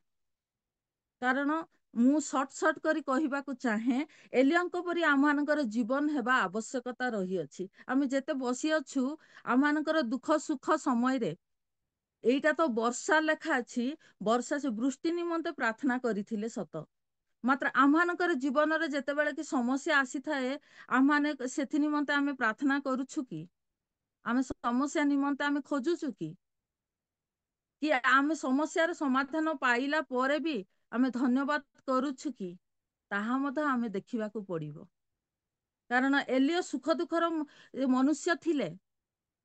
କାରଣ ମୁଁ ସର୍ଟ କରି କହିବାକୁ ଚାହେଁ, ଏଲିୟଙ୍କ ପରି ଆମମାନଙ୍କର ଜୀବନ ହେବା ଆବଶ୍ୟକତା ରହିଅଛି। ଆମେ ଯେତେ ବସି ଅଛୁ ଆମମାନଙ୍କର ଦୁଃଖ ସୁଖ ସମୟରେ, ଏଇଟା ତ ବର୍ଷା ଲେଖା ଅଛି, ବର୍ଷା ସେ ବୃଷ୍ଟି ନିମନ୍ତେ ପ୍ରାର୍ଥନା କରିଥିଲେ ସତ। ମାତ୍ର ଆମମାନଙ୍କର ଜୀବନରେ ଯେତେବେଳେ କି ସମସ୍ୟା ଆସିଥାଏ, ଆମମାନେ ସେଥି ନିମନ୍ତେ ଆମେ ପ୍ରାର୍ଥନା କରୁଛୁ କି? ଆମେ ସମସ୍ୟା ନିମନ୍ତେ ଆମେ ଖୋଜୁଛୁ କି ଆମେ ସମସ୍ୟାର ସମାଧାନ ପାଇଲା ପରେ ବି ଆମେ ଧନ୍ୟବାଦ କରୁଛୁ କି? ତାହା ମଧ୍ୟ ଆମେ ଦେଖିବାକୁ ପଡିବ। କାରଣ ଏଲିୟ ସୁଖ ଦୁଃଖର ମନୁଷ୍ୟ ଥିଲେ।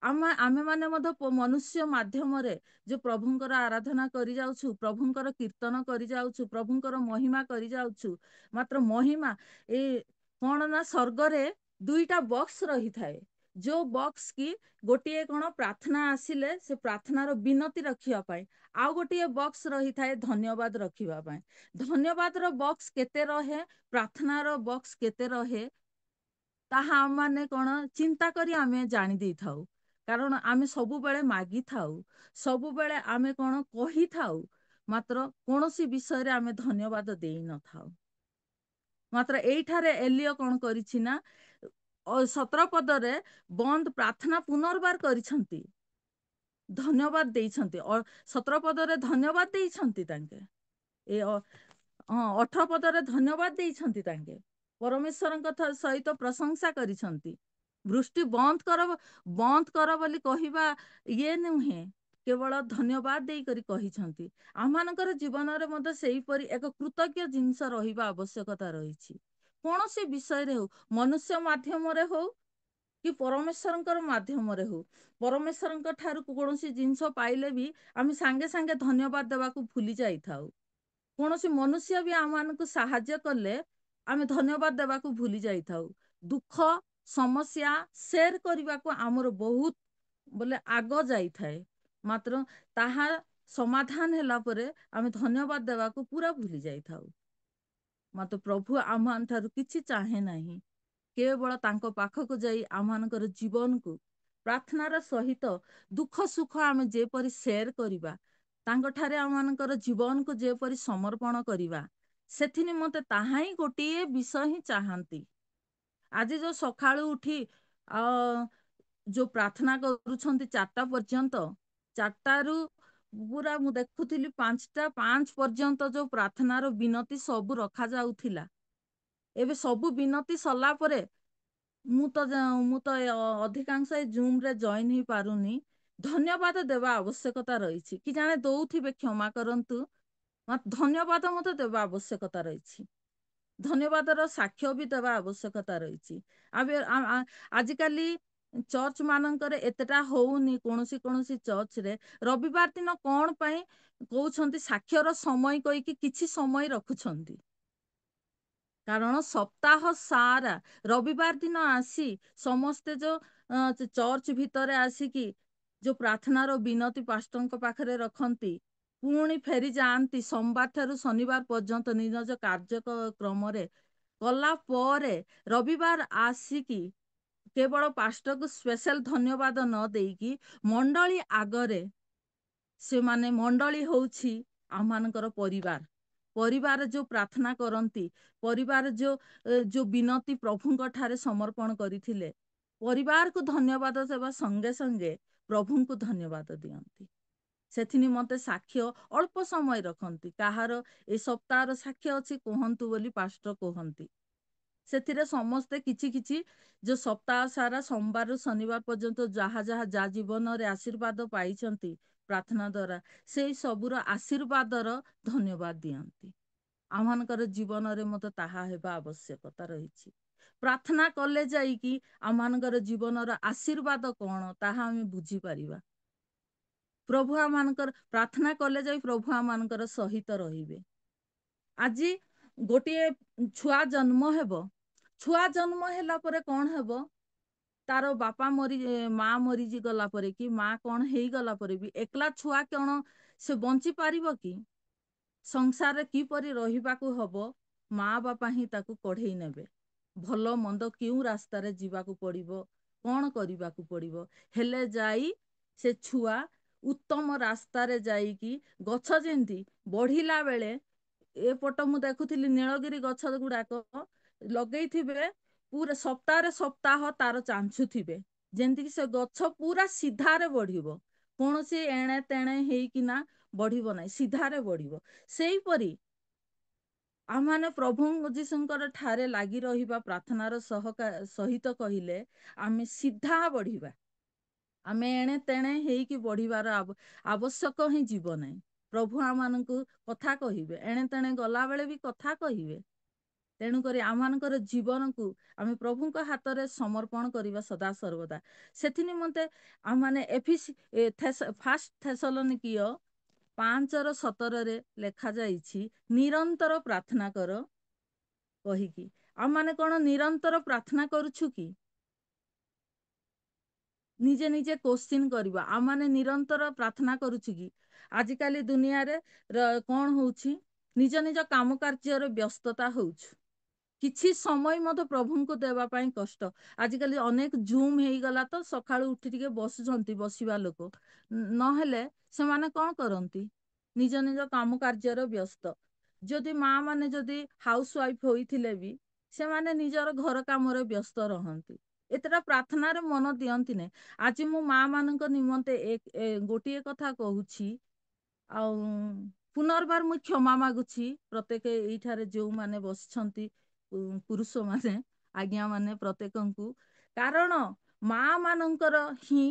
ଆମେମାନେ ମଧ୍ୟ ମନୁଷ୍ୟ ମାଧ୍ୟମରେ ଯେ ପ୍ରଭୁଙ୍କର ଆରାଧନା କରି ଯାଉଛୁ, ପ୍ରଭୁଙ୍କର କୀର୍ତ୍ତନ କରି ଯାଉଛୁ, ପ୍ରଭୁଙ୍କର ମହିମା କରି ଯାଉଛୁ। ମାତ୍ର ମହିମା କଣ ନା ସ୍ୱର୍ଗରେ 2ଟା ବକ୍ସ ରହିଥାଏ। ଯୋଉ ବକ୍ସ କି ଗୋଟିଏ କଣ ପ୍ରାର୍ଥନା ଆସିଲେ ସେ ପ୍ରାର୍ଥନାର ବିନତି ରଖିବା ପାଇଁ, ଆଉ ଗୋଟିଏ ବକ୍ସ ରହିଥାଏ ଧନ୍ୟବାଦ ରଖିବା ପାଇଁ। ଧନ୍ୟବାଦର ବକ୍ସ କେତେ ରହେ, ପ୍ରାର୍ଥନାର ବକ୍ସ କେତେ ରହେ, ତାହା ଆମମାନେ କଣ ଚିନ୍ତା କରି ଆମେ ଜାଣି ଦେଇଥାଉ। କାରଣ ଆମେ ସବୁବେଳେ ମାଗିଥାଉ, ସବୁବେଳେ ଆମେ କଣ କହିଥାଉ, ମାତ୍ର କୌଣସି ବିଷୟରେ ଆମେ ଧନ୍ୟବାଦ ଦେଇନଥାଉ। ମାତ୍ର ଏଇଠାରେ ଏଲିୟ କଣ କରିଛି ନା 17 ପଦରେ ବନ୍ଦ ପ୍ରାର୍ଥନା ପୁନର୍ବାର କରିଛନ୍ତି, ଧନ୍ୟବାଦ ଦେଇଛନ୍ତି। 17 ପଦରେ ଧନ୍ୟବାଦ ଦେଇଛନ୍ତି ତାଙ୍କେ, 18 ପଦରେ ଧନ୍ୟବାଦ ଦେଇଛନ୍ତି ତାଙ୍କେ। ପରମେଶ୍ୱରଙ୍କ ସହିତ ପ୍ରଶଂସା କରିଛନ୍ତି। ବୃଷ୍ଟି ବନ୍ଦ କର ବୋଲି କହିବା ଇଏ ନୁହେଁ, କେବଳ ଧନ୍ୟବାଦ ଦେଇକରି କହିଛନ୍ତି। ଆମମାନଙ୍କର ଜୀବନରେ ମଧ୍ୟ ସେହିପରି ଏକ କୃତଜ୍ଞ ଜିନିଷ ରହିବା ଆବଶ୍ୟକତା ରହିଛି। କୌଣସି ବିଷୟରେ ହଉ, ମନୁଷ୍ୟ ମାଧ୍ୟମରେ ହଉ କି ପରମେଶ୍ୱରଙ୍କର ମାଧ୍ୟମରେ ହଉ, ପରମେଶ୍ୱରଙ୍କ ଠାରୁ କୌଣସି ଜିନିଷ ପାଇଲେ ବି ଆମେ ସାଙ୍ଗେ ସାଙ୍ଗେ ଧନ୍ୟବାଦ ଦେବାକୁ ଭୁଲି ଯାଇଥାଉ। କୌଣସି ମନୁଷ୍ୟ ବି ଆମମାନଙ୍କୁ ସାହାଯ୍ୟ କଲେ ଆମେ ଧନ୍ୟବାଦ ଦେବାକୁ ଭୁଲି ଯାଇଥାଉ। ଦୁଃଖ ସମସ୍ୟା ସେୟାର କରିବାକୁ ଆମର ବହୁତ ବୋଲେ ଆଗ ଯାଇଥାଏ, ମାତ୍ର ତାହା ସମାଧାନ ହେଲା ପରେ ଆମେ ଧନ୍ୟବାଦ ଦେବାକୁ ପୁରା ଭୁଲି ଯାଇଥାଉ। ମାତ୍ର ପ୍ରଭୁ ଆମମାନଠାରୁ କିଛି ଚାହେଁ ନାହିଁ, କେବଳ ତାଙ୍କ ପାଖକୁ ଯାଇ ଆମମାନଙ୍କର ଜୀବନକୁ ପ୍ରାର୍ଥନାର ସହିତ ଦୁଃଖ ସୁଖ ଆମେ ଯେପରି ସେୟାର କରିବା, ତାଙ୍କଠାରେ ଆମମାନଙ୍କର ଜୀବନକୁ ଯେପରି ସମର୍ପଣ କରିବା, ସେଥି ନିମନ୍ତେ ତାହା ହିଁ ଗୋଟିଏ ବିଷୟ ହିଁ ଚାହାନ୍ତି। ଆଜି ଯୋଉ ସକାଳୁ ଉଠି ଯୋଉ ପ୍ରାର୍ଥନା କରୁଛନ୍ତି 4ଟା ପର୍ଯ୍ୟନ୍ତ, 4ଟାରୁ ପୁରା ମୁଁ ଦେଖୁଥିଲି 5ଟା 5 ପର୍ଯ୍ୟନ୍ତ ଯୋଉ ପ୍ରାର୍ଥନାର ବିନତି ସବୁ ରଖାଯାଉଥିଲା। ଏବେ ସବୁ ବିନତି ସରିଲା ପରେ ମୁଁ ତ ଅଧିକାଂଶ ଏ ଜୁମ୍ରେ ଜଏନ୍ ହେଇପାରୁନି। ଧନ୍ୟବାଦ ଦେବା ଆବଶ୍ୟକତା ରହିଛି। କି ଜାଣେ ଦଉଥିବେ, କ୍ଷମା କରନ୍ତୁ, ଧନ୍ୟବାଦ ମୋତେ ଦେବା ଆବଶ୍ୟକତା ରହିଛି। ଧନ୍ୟବାଦର ସାକ୍ଷ୍ୟ ବି ଦେବା ଆବଶ୍ୟକତା ରହିଛି। ଆଜିକାଲି ଚର୍ଚ୍ଚ ମାନଙ୍କରେ ଏତେଟା ହଉନି। କୌଣସି ଚର୍ଚ୍ଚରେ ରବିବାର ଦିନ କଣ ପାଇଁ କହୁଛନ୍ତି ସାକ୍ଷ୍ୟର ସମୟ କହିକି କିଛି ସମୟ ରଖୁଛନ୍ତି, କାରଣ ସପ୍ତାହ ସାରା ରବିବାର ଦିନ ଆସି ସମସ୍ତେ ଯୋଉ ଚର୍ଚ୍ଚ ଭିତରେ ଆସିକି ଯୋଉ ପ୍ରାର୍ଥନାର ବିନତି ପାଷ୍ଟରଙ୍କ ପାଖରେ ରଖନ୍ତି, ପୁଣି ଫେରି ଯାଆନ୍ତି ସୋମବାର ଠାରୁ ଶନିବାର ପର୍ଯ୍ୟନ୍ତ ନିଜ ନିଜ କାର୍ଯ୍ୟକ୍ରମରେ କଲା ପରେ ରବିବାର ଆସିକି କେବଳ ପାଷ୍ଟରକୁ ସ୍ପେଶାଲ ଧନ୍ୟବାଦ ନ ଦେଇକି ମଣ୍ଡଳୀ ଆଗରେ, ସେମାନେ ମଣ୍ଡଳୀ ହଉଛି ଆମମାନଙ୍କର ପରିବାର ଯୋଉ ପ୍ରାର୍ଥନା କରନ୍ତି, ପରିବାର ଯୋଉ ବିନତି ପ୍ରଭୁଙ୍କ ଠାରେ ସମର୍ପଣ କରିଥିଲେ, ପରିବାରକୁ ଧନ୍ୟବାଦ ଦେବା ସଙ୍ଗେ ସଙ୍ଗେ ପ୍ରଭୁଙ୍କୁ ଧନ୍ୟବାଦ ଦିଅନ୍ତି। ସେଥି ନିମନ୍ତେ ସାକ୍ଷ୍ୟ ଅଳ୍ପ ସମୟ ରଖନ୍ତି। କାହାର ଏ ସପ୍ତାହର ସାକ୍ଷ୍ୟ ଅଛି କୁହନ୍ତୁ ବୋଲି ପାଷ୍ଟର କୁହନ୍ତି। ସେଥିରେ ସମସ୍ତେ କିଛି କିଛି ଯୋଉ ସପ୍ତାହ ସାରା ସୋମବାରରୁ ଶନିବାର ପର୍ଯ୍ୟନ୍ତ ଯାହା ଜୀବନରେ ଆଶୀର୍ବାଦ ପାଇଛନ୍ତି ପ୍ରାର୍ଥନା ଦ୍ୱାରା, ସେଇ ସବୁର ଆଶୀର୍ବାଦର ଧନ୍ୟବାଦ ଦିଅନ୍ତି। ଆମମାନଙ୍କର ଜୀବନରେ ମଧ୍ୟ ତାହା ହେବା ଆବଶ୍ୟକତା ରହିଛି। ପ୍ରାର୍ଥନା କଲେ ଯାଇକି ଆମମାନଙ୍କର ଜୀବନର ଆଶୀର୍ବାଦ କଣ ତାହା ଆମେ ବୁଝିପାରିବା। ପ୍ରଭୁ ଆମମାନଙ୍କର ପ୍ରାର୍ଥନା କଲେ ଯାଇ ପ୍ରଭୁ ଆମମାନଙ୍କର ସହିତ ରହିବେ। ଆଜି ଗୋଟିଏ ଛୁଆ ଜନ୍ମ ହେବ, ଛୁଆ ଜନ୍ମ ହେଲା ପରେ କଣ ହେବ, ତାର ମା ମରିଜି ଗଲା ପରେ କି ମା କଣ ହେଇଗଲା ପରେ ବି ଏକଲା ଛୁଆ କଣ ସେ ବଞ୍ଚି ପାରିବ କି? ସଂସାରରେ କିପରି ରହିବାକୁ ହବ, ମା ବାପା ହିଁ ତାକୁ କଢେଇ ନେବେ। ଭଲ ମନ୍ଦ କେଉଁ ରାସ୍ତାରେ ଯିବାକୁ ପଡିବ, କଣ କରିବାକୁ ପଡିବ, ହେଲେ ଯାଇ ସେ ଛୁଆ ଉତ୍ତମ ରାସ୍ତାରେ ଯାଇକି ଗଛ ଯେମିତି ବଢିଲା ବେଳେ, ଏପଟ ମୁଁ ଦେଖୁଥିଲି ନୀଳଗିରି ଗଛ ଗୁଡାକ ଲଗେଇଥିବେ, ପୁରା ସପ୍ତାହ ତାର ଚାଞ୍ଚୁଥିବେ, ଯେମିତିକି ସେ ଗଛ ପୁରା ସିଧାରେ ବଢିବ, କୌଣସି ଏଣେ ତେଣେ ହେଇକିନା ବଢିବ ନାହିଁ, ସିଧାରେ ବଢିବ। ସେଇପରି ଆମମାନେ ପ୍ରଭୁ ଯୀଶୁଙ୍କର ଠାରେ ଲାଗି ରହିବା ପ୍ରାର୍ଥନାର ସହିତ କହିଲେ ଆମେ ସିଧା ବଢିବା। ଆମେ ଏଣେ ତେଣେ ହେଇକି ବଢିବାର ଆବଶ୍ୟକ ହିଁ ଯିବ ନାହିଁ। ପ୍ରଭୁ ଆମମାନଙ୍କୁ କଥା କହିବେ, ଏଣେ ତେଣେ ଗଲାବେଳେ ବି କଥା କହିବେ। ତେଣୁକରି ଆମମାନଙ୍କର ଜୀବନକୁ ଆମେ ପ୍ରଭୁଙ୍କ ହାତରେ ସମର୍ପଣ କରିବା ସଦା ସର୍ବଦା। ସେଥି ନିମନ୍ତେ ଆମମାନେ ଫାଷ୍ଟ ଥେସଲୋନିକୀୟ 5:17 ଲେଖାଯାଇଛି, ନିରନ୍ତର ପ୍ରାର୍ଥନା କର କହିକି। ଆମମାନେ କଣ ନିରନ୍ତର ପ୍ରାର୍ଥନା କରୁଛୁ କି? ନିଜେ ନିଜେ କୋଶ୍ଚିନ୍ କରିବା, ଆମମାନେ ନିରନ୍ତର ପ୍ରାର୍ଥନା କରୁଛୁ କି? ଆଜିକାଲି ଦୁନିଆରେ କଣ ହଉଛି, ନିଜ ନିଜ କାମ କାର୍ଯ୍ୟରେ ବ୍ୟସ୍ତତା ହଉଛୁ, କିଛି ସମୟ ମଧ୍ୟ ପ୍ରଭୁଙ୍କୁ ଦେବା ପାଇଁ କଷ୍ଟ। ଆଜିକାଲି ଅନେକ ଜୁମ୍ ହେଇଗଲା ତ ସକାଳୁ ଉଠି ଟିକେ ବସୁଛନ୍ତି ବସିବା ଲୋକ, ନହେଲେ ସେମାନେ କଣ କରନ୍ତି, ନିଜ ନିଜ କାମ କାର୍ଯ୍ୟରେ ବ୍ୟସ୍ତ। ଯଦି ମା ମାନେ ଯଦି ହାଉସ ୱାଇଫ ହୋଇଥିଲେ ବି ସେମାନେ ନିଜର ଘର କାମରେ ବ୍ୟସ୍ତ ରହନ୍ତି, ଏତେଟା ପ୍ରାର୍ଥନାରେ ମନ ଦିଅନ୍ତି ନାହିଁ। ଆଜି ମୁଁ ମା ମାନଙ୍କ ନିମନ୍ତେ ଗୋଟିଏ କଥା କହୁଛି, ଆଉ ପୁନର୍ବାର ମୁଁ କ୍ଷମା ମାଗୁଛି ପ୍ରତ୍ୟେକ ଏଇଠାରେ ଯୋଉମାନେ ବସିଛନ୍ତି पुरुष माने आज्ञा माने प्रत्येकଙ୍କୁ कारण ମା ମାନଙ୍କର ହିଁ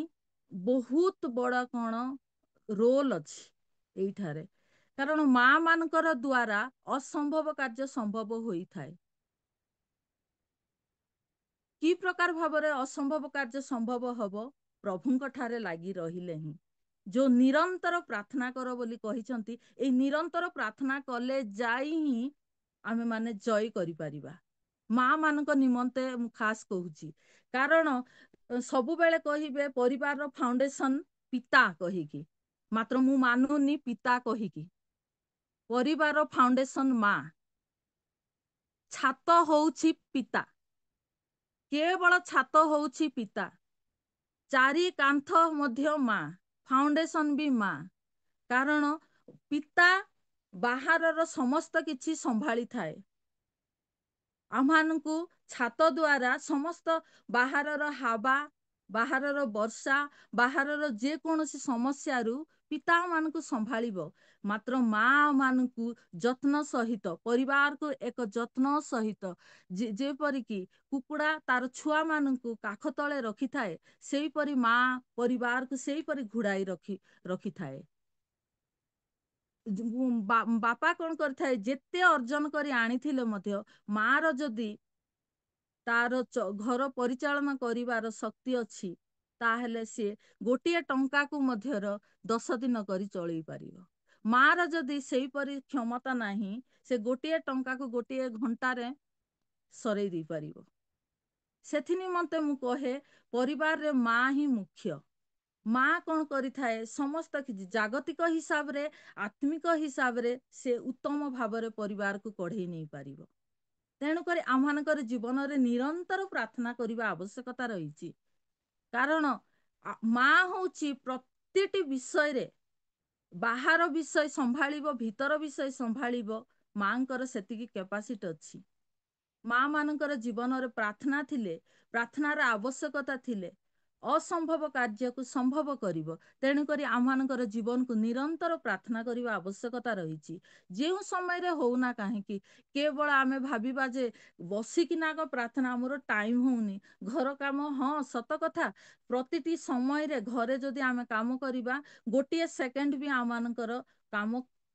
ବହୁତ ବଡ଼ କ'ଣ ରୋଲ ଅଛି ଏଇଠାରେ। କାରଣ ମା ମାନଙ୍କର ଦ୍ୱାରା ଅସମ୍ଭବ କାର୍ଯ୍ୟ ସମ୍ଭବ ହୋଇଥାଏ। କି ପ୍ରକାର ଭାବରେ ଅସମ୍ଭବ କାର୍ଯ୍ୟ ସମ୍ଭବ ହବ? ପ୍ରଭୁଙ୍କ ଠାରେ ଲାଗି ରହିଲେ ହିଁ। ଯୋଉ ନିରନ୍ତର ପ୍ରାର୍ଥନା କର ବୋଲି କହିଛନ୍ତି, ଏଇ ନିରନ୍ତର ପ୍ରାର୍ଥନା କଲେ ଯାଇ ହିଁ ଆମେ ମାନେ ଜୟ କରିପାରିବା। ମା ମାନଙ୍କ ନିମନ୍ତେ ମୁଁ ଖାସ୍ କହୁଛି, କାରଣ ସବୁବେଳେ କହିବେ ପରିବାରର ଫାଉଣ୍ଡେସନ ପିତା କହିକି, ମାତ୍ର ମୁଁ ମାନୁନି ପିତା କହିକି। ପରିବାର ଫାଉଣ୍ଡେସନ ମା, ଛାତ ହଉଛି ପିତା, କେବଳ ଛାତ ହଉଛି ପିତା, ଚାରି କାନ୍ଥ ମଧ୍ୟ ମା, ଫାଉଣ୍ଡେସନ ବି ମା। କାରଣ ପିତା ବାହାରର ସମସ୍ତ କିଛି ସମ୍ଭାଳି ଥାଏ। ଆମମାନଙ୍କୁ ଛାତ ଦ୍ୱାରା ସମସ୍ତ ବାହାରର ହାବା, ବାହାରର ବର୍ଷା, ବାହାରର ଯେକୌଣସି ସମସ୍ୟାରୁ ପିତା ମାନଙ୍କୁ ସମ୍ଭାଳିବ। ମାତ୍ର ମା ମାନଙ୍କୁ ଯତ୍ନ ସହିତ, ପରିବାରକୁ ଏକ ଯତ୍ନ ସହିତ, ଯେପରିକି କୁକୁଡ଼ା ତାର ଛୁଆ ମାନଙ୍କୁ କାଖ ତଳେ ରଖିଥାଏ, ସେଇପରି ମା ପରିବାରକୁ ସେଇପରି ଘୋଡ଼ାଇ ରଖିଥାଏ। ବାପା କ'ଣ କରିଥାଏ, ଯେତେ ଅର୍ଜନ କରି ଆଣିଥିଲେ ମଧ୍ୟ ମାର ଯଦି ତାର ଘର ପରିଚାଳନା କରିବାର ଶକ୍ତି ଅଛି, ତାହେଲେ ସିଏ ଗୋଟିଏ ଟଙ୍କାକୁ ମଧ୍ୟର 10 ଦିନ କରି ଚଳେଇ ପାରିବ। ମାର ଯଦି ସେଇପରି କ୍ଷମତା ନାହିଁ, ସେ ଗୋଟିଏ ଟଙ୍କାକୁ ଗୋଟିଏ ଘଣ୍ଟାରେ ସରେଇ ଦେଇ ପାରିବ। ସେଥି ନିମନ୍ତେ ମୁଁ କହେ ପରିବାରରେ ମା ହିଁ ମୁଖ୍ୟ। ମା କ'ଣ କରିଥାଏ, ସମସ୍ତ କିଛି ଜାଗତିକ ହିସାବରେ, ଆତ୍ମିକ ହିସାବରେ ସେ ଉତ୍ତମ ଭାବରେ ପରିବାରକୁ କଢ଼େଇ ନେଇ ପାରିବ। ତେଣୁକରି ଆମମାନଙ୍କର ଜୀବନରେ ନିରନ୍ତର ପ୍ରାର୍ଥନା କରିବା ଆବଶ୍ୟକତା ରହିଛି। କାରଣ ମା ହଉଛି ପ୍ରତିଟି ବିଷୟରେ, ବାହାର ବିଷୟ ସମ୍ଭାଳିବ, ଭିତର ବିଷୟ ସମ୍ଭାଳିବ, ମାଙ୍କର ସେତିକି କ୍ୟାପାସିଟି ଅଛି। ମା ମାନଙ୍କର ଜୀବନରେ ପ୍ରାର୍ଥନା ଥିଲେ, ପ୍ରାର୍ଥନାର ଆବଶ୍ୟକତା ଥିଲେ ଅସମ୍ଭବ କାର୍ଯ୍ୟକୁ ସମ୍ଭବ କରିବ। ତେଣୁକରି ଆମମାନଙ୍କର ଜୀବନକୁ ନିରନ୍ତର ପ୍ରାର୍ଥନା କରିବା ଆବଶ୍ୟକତା ରହିଛି। ଯେଉଁ ସମୟରେ ହଉନା କାହିଁକି, କେବଳ ଆମେ ଭାବିବା ଯେ ବସିକିନା ପ୍ରାର୍ଥନା, ଆମର ଟାଇମ ହଉନି, ଘର କାମ, ହଁ ସତ କଥା, ପ୍ରତିଟି ସମୟରେ ଘରେ ଯଦି ଆମେ କାମ କରିବା, ଗୋଟିଏ ସେକେଣ୍ଡ ବି ଆମମାନଙ୍କର କାମ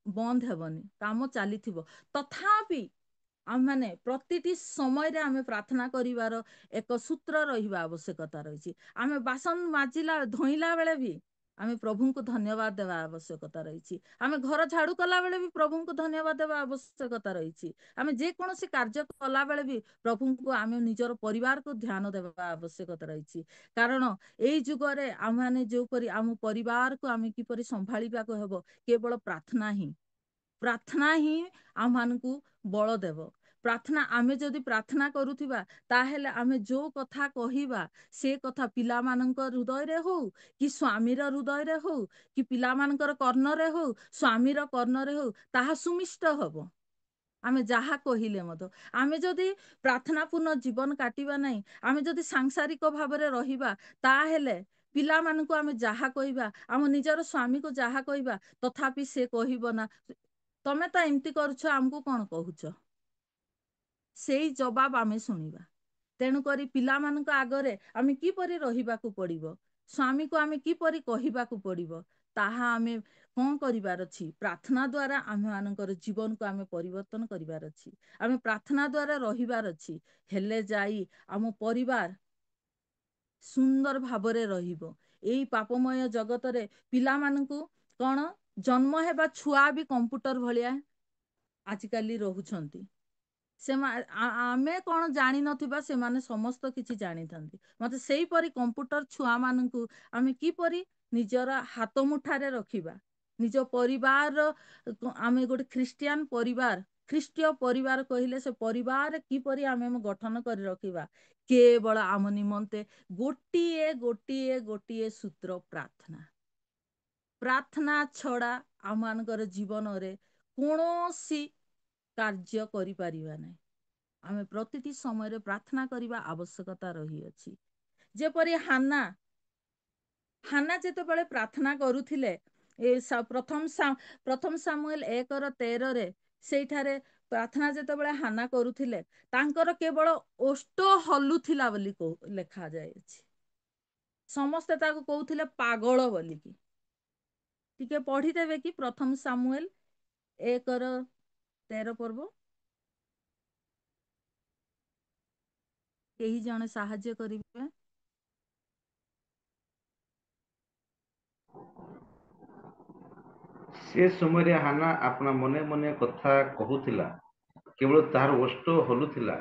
ବନ୍ଦ ହେବନି, କାମ ଚାଲିଥିବ। ତଥାପି ଆମମାନେ ପ୍ରତିଟି ସମୟରେ ଆମେ ପ୍ରାର୍ଥନା କରିବାର ଏକ ସୂତ୍ର ରହିବା ଆବଶ୍ୟକତା ରହିଛି। ଆମେ ବାସନ ମାଜିଲା, ଧୋଇଲା ବେଳେ ବି ଆମେ ପ୍ରଭୁଙ୍କୁ ଧନ୍ୟବାଦ ଦେବା ଆବଶ୍ୟକତା ରହିଛି। ଆମେ ଘର ଝାଡୁ କଲା ବେଳେ ବି ପ୍ରଭୁଙ୍କୁ ଧନ୍ୟବାଦ ଦେବା ଆବଶ୍ୟକତା ରହିଛି। ଆମେ ଯେକୌଣସି କାର୍ଯ୍ୟ କଲା ବେଳେ ବି ପ୍ରଭୁଙ୍କୁ, ଆମେ ନିଜର ପରିବାରକୁ ଧ୍ୟାନ ଦେବା ଆବଶ୍ୟକତା ରହିଛି। କାରଣ ଏଇ ଯୁଗରେ ଆମମାନେ ଯୋଉପରି ଆମ ପରିବାରକୁ ଆମେ କିପରି ସମ୍ଭାଳିବାକୁ ହେବ, କେବଳ ପ୍ରାର୍ଥନା ହିଁ, ପ୍ରାର୍ଥନା ହିଁ ଆମମାନଙ୍କୁ ବଳ ଦେବ। ପ୍ରାର୍ଥନା, ଆମେ ଯଦି ପ୍ରାର୍ଥନା କରୁଥିବା, ତାହେଲେ ଆମେ ଯୋଉ କଥା କହିବା, ସେ କଥା ପିଲାମାନଙ୍କ ହୃଦୟରେ ହଉ, କି ସ୍ୱାମୀର ହୃଦୟରେ ହଉ, କି ପିଲାମାନଙ୍କର କର୍ଣ୍ଣରେ ହଉ, ସ୍ୱାମୀର କର୍ଣ୍ଣରେ ହଉ, ତାହା ସୁମିଷ୍ଟ ହବ। ଆମେ ଯାହା କହିଲେ ମଧ୍ୟ, ଆମେ ଯଦି ପ୍ରାର୍ଥନାପୂର୍ଣ୍ଣ ଜୀବନ କାଟିବା ନାହିଁ, ଆମେ ଯଦି ସାଂସାରିକ ଭାବରେ ରହିବା, ତାହେଲେ ପିଲାମାନଙ୍କୁ ଆମେ ଯାହା କହିବା, ଆମ ନିଜର ସ୍ୱାମୀକୁ ଯାହା କହିବା, ତଥାପି ସେ କହିବ ନା, ତମେ ତ ଏମିତି କରୁଛ, ଆମକୁ କ'ଣ କହୁଛ? ସେଇ ଜବାବ ଆମେ ଶୁଣିବା। ତେଣୁକରି ପିଲାମାନଙ୍କ ଆଗରେ ଆମେ କିପରି ରହିବାକୁ ପଡ଼ିବ, ସ୍ୱାମୀକୁ ଆମେ କିପରି କହିବାକୁ ପଡ଼ିବ, ତାହା ଆମେ କ'ଣ କରିବାର ଅଛି? ପ୍ରାର୍ଥନା ଦ୍ୱାରା ଆମମାନଙ୍କର ଜୀବନକୁ ଆମେ ପରିବର୍ତ୍ତନ କରିବାର ଅଛି। ଆମେ ପ୍ରାର୍ଥନା ଦ୍ୱାରା ରହିବାର ଅଛି। ହେଲେ ଯାଇ ଆମ ପରିବାର ସୁନ୍ଦର ଭାବରେ ରହିବ। ଏଇ ପାପମୟ ଜଗତରେ ପିଲାମାନଙ୍କୁ କ'ଣ, ଜନ୍ମ ହେବା ଛୁଆ ବି କମ୍ପ୍ୟୁଟର ଭଳିଆ ଆଜିକାଲି ରହୁଛନ୍ତି। ଆମେ କ'ଣ ଜାଣିନଥିବା, ସେମାନେ ସମସ୍ତ କିଛି ଜାଣିଥାନ୍ତି। ମତେ ସେଇପରି କମ୍ପ୍ୟୁଟର ଛୁଆମାନଙ୍କୁ ଆମେ କିପରି ନିଜର ହାତ ମୁଠାରେ ରଖିବା, ନିଜ ପରିବାର, ଆମେ ଗୋଟେ ଖ୍ରୀଷ୍ଟିଆନ ପରିବାର, ଖ୍ରୀଷ୍ଟୀୟ ପରିବାର କହିଲେ ସେ ପରିବାର କିପରି ଆମେ ଗଠନ କରି ରଖିବା, କେବଳ ଆମ ନିମନ୍ତେ ଗୋଟିଏ ଗୋଟିଏ ଗୋଟିଏ ସୂତ୍ର, ପ୍ରାର୍ଥନା। ପ୍ରାର୍ଥନା ଛଡ଼ା ଆମମାନଙ୍କର ଜୀବନରେ କୌଣସି କାର୍ଯ୍ୟ କରିପାରିବା ନାହିଁ। ଆମେ ପ୍ରତିଟି ସମୟରେ ପ୍ରାର୍ଥନା କରିବା ଆବଶ୍ୟକତା ରହିଅଛି। ଯେପରି ହାନ୍ନା ଯେତେବେଳେ ପ୍ରାର୍ଥନା କରୁଥିଲେ, ପ୍ରଥମ ସାମୁଏଲ 1:13 ସେଇଠାରେ ପ୍ରାର୍ଥନା ଯେତେବେଳେ ହାନା କରୁଥିଲେ ତାଙ୍କର କେବଳ ଓଷ୍ଠ ହଲୁଥିଲା ବୋଲି ଲେଖାଯାଇଛି। ସମସ୍ତେ ତାକୁ କହୁଥିଲେ ପାଗଳ ବୋଲିକି। ଟିକେ ପଢିଦେବେ କି ପ୍ରଥମ ସାମୁଏଲ 1:13 ପର୍ବ। କେହି ଜଣେ ସାହାଯ୍ୟ କରିବେ? ସେ ସମୟରେ ହାନା ଆପଣା ମନେ ମନେ କଥା କହୁଥିଲା, କେବଳ ତାହାର ଓଷ୍ଠ ହଲୁଥିଲା,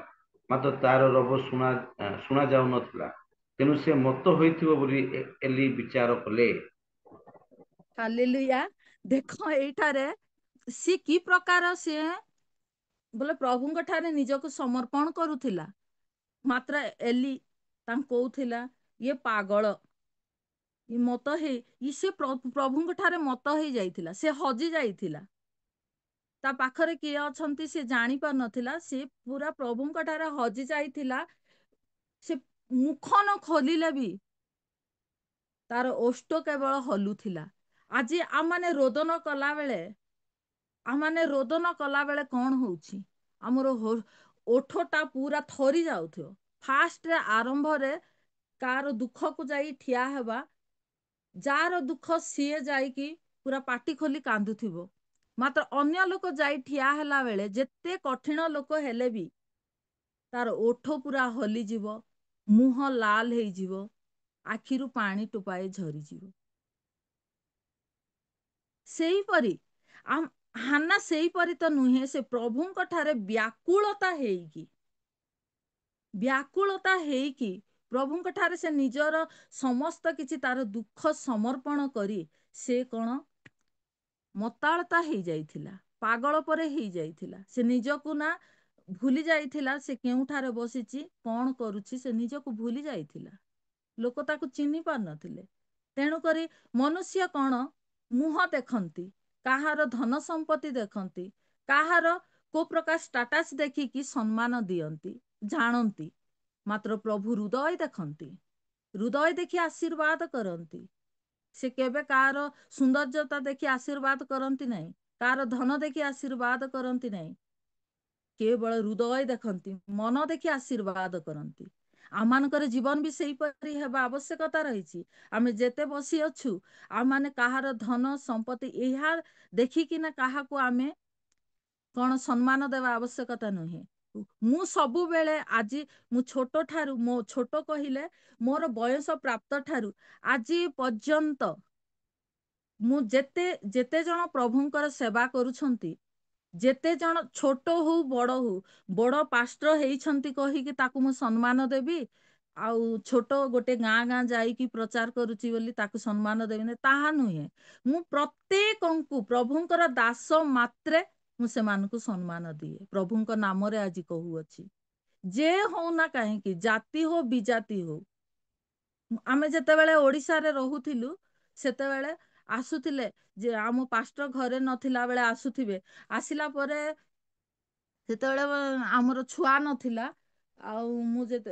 ମାତ୍ର ତାର ରବ ଶୁଣା ଯାଉନଥିଲା। ତେଣୁ ସେ ମତ ହୋଇଥିବ ବୋଲି ଏଲି ବିଚାର କଲେ। ହାଲେଲୁୟା। ଦେଖ ଏଇଠାରେ ସିଏ କି ପ୍ରକାର ସିଏ ବୋଲେ ପ୍ରଭୁଙ୍କ ଠାରେ ନିଜକୁ ସମର୍ପଣ କରୁଥିଲା, ମାତ୍ର ଏଲି ତାଙ୍କୁ କହୁଥିଲା ଇଏ ପାଗଳ, ସେ ପ୍ରଭୁଙ୍କ ଠାରେ ମତ ହେଇ ଯାଇଥିଲା, ସେ ହଜି ଯାଇଥିଲା। ତା ପାଖରେ କିଏ ଅଛନ୍ତି ସେ ଜାଣି ପାରୁନଥିଲା, ସେ ପୁରା ପ୍ରଭୁଙ୍କ ଠାରେ ହଜି ଯାଇଥିଲା। ସେ ମୁଖ ନ ଖୋଲିଲେ ବି ତାର ଓଷ୍ଠ କେବଳ ହଲୁଥିଲା। ଆଜି ଆମମାନେ ରୋଦନ କଲା ବେଳେ କଣ ହଉଛି? ଆମର ଓଠଟା ପୁରା ଥରି ଯାଉଥିବ। ଫାଷ୍ଟରେ ଆରମ୍ଭରେ କାହାର ଦୁଃଖକୁ ଯାଇ ଠିଆ ହେବା, ଯାହାର ଦୁଃଖ ସିଏ ଯାଇକି ପୁରା ପାଟି ଖୋଲି କାନ୍ଦୁଥିବ, ମାତ୍ର ଅନ୍ୟ ଲୋକ ଯାଇ ଠିଆ ହେଲା ବେଳେ ଯେତେ କଠିନ ଲୋକ ହେଲେ ବି ତାର ଓଠ ପୁରା ହଲିଯିବ, ମୁହଁ ଲାଲ ହେଇଯିବ, ଆଖିରୁ ପାଣି ଟୋପାଏ ଝରିଯିବ। ସେଇପରି ହାନା ସେଇପରି ତ ନୁହେଁ, ସେ ପ୍ରଭୁଙ୍କ ଠାରେ ବ୍ୟାକୁଳତା ହେଇକି ପ୍ରଭୁଙ୍କ ଠାରେ ସେ ନିଜର ସମସ୍ତ କିଛି ତାର ଦୁଃଖ ସମର୍ପଣ କରି ସେ କଣ ମତାଳତା ହେଇଯାଇଥିଲା, ପାଗଳ ପରେ ହେଇଯାଇଥିଲା। ସେ ନିଜକୁ ନା ଭୁଲି ଯାଇଥିଲା ସେ କେଉଁଠାରେ ବସିଛି, କଣ କରୁଛି, ସେ ନିଜକୁ ଭୁଲି ଯାଇଥିଲା। ଲୋକ ତାକୁ ଚିହ୍ନି ପାରୁନଥିଲେ। ତେଣୁକରି ମନୁଷ୍ୟ କଣ ମୁହଁ ଦେଖନ୍ତି, କାହାର ଧନ ସମ୍ପତ୍ତି ଦେଖନ୍ତି, କାହାର କୋଉ ପ୍ରକାର ଷ୍ଟାଟସ ଦେଖିକି ସମ୍ମାନ ଦିଅନ୍ତି, ଜାଣନ୍ତି, ମାତ୍ର ପ୍ରଭୁ ହୃଦୟ ଦେଖନ୍ତି। ହୃଦୟ ଦେଖି ଆଶୀର୍ବାଦ କରନ୍ତି। ସେ କେବେ କାହାର ସୌନ୍ଦର୍ଯ୍ୟତା ଦେଖି ଆଶୀର୍ବାଦ କରନ୍ତି ନାହିଁ, କାହାର ଧନ ଦେଖି ଆଶୀର୍ବାଦ କରନ୍ତି ନାହିଁ, କେବଳ ହୃଦୟ ଦେଖନ୍ତି, ମନ ଦେଖି ଆଶୀର୍ବାଦ କରନ୍ତି। ଆମମାନଙ୍କର ଜୀବନ ବି ସେଇପରି ହେବା ଆବଶ୍ୟକତା ରହିଛି। ଆମେ ଯେତେ ବସି ଅଛୁ, ଆମମାନେ କାହାର ଧନ ସମ୍ପତ୍ତି ଏହା ଦେଖିକିନା କାହାକୁ ଆମେ କଣ ସମ୍ମାନ ଦେବା ଆବଶ୍ୟକତା ନୁହେଁ। ମୁଁ ସବୁବେଳେ ଆଜି ମୁଁ ଛୋଟ କହିଲେ ମୋର ବୟସ ପ୍ରାପ୍ତ ଠାରୁ ଆଜି ପର୍ଯ୍ୟନ୍ତ ମୁଁ ଯେତେ ଜଣ ପ୍ରଭୁଙ୍କର ସେବା କରୁଛନ୍ତି, ଯେତେ ଜଣ ଛୋଟ ହଉ ବଡ ପାଷ୍ଟର ହେଇଛନ୍ତି କହିକି ତାକୁ ମୁଁ ସମ୍ମାନ ଦେବି, ଆଉ ଛୋଟ ଗୋଟେ ଗାଁ ଯାଇକି ପ୍ରଚାର କରୁଛି ବୋଲି ତାକୁ ସମ୍ମାନ ଦେବିନି, ତାହା ନୁହେଁ। ମୁଁ ପ୍ରତ୍ୟେକଙ୍କୁ ପ୍ରଭୁଙ୍କର ଦାସ ମାତ୍ରେ ମୁଁ ସେମାନଙ୍କୁ ସମ୍ମାନ ଦିଏ। ପ୍ରଭୁଙ୍କ ନାମରେ ଆଜି କହୁଅଛି, ଯେ ହଉନା କାହିଁକି, ଜାତି ହଉ ବିଜାତି ହଉ। ଆମେ ଯେତେବେଳେ ଓଡିଶାରେ ରହୁଥିଲୁ ସେତେବେଳେ ଆସୁଥିଲେ, ଯେ ଆମ ପାଷ୍ଟର ଘରେ ନଥିଲା ବେଳେ ଆସୁଥିବେ, ଆସିଲା ପରେ ସେତେବେଳେ ଆମର ଛୁଆ ନଥିଲା, ଆଉ ମୁଁ ଯେତେ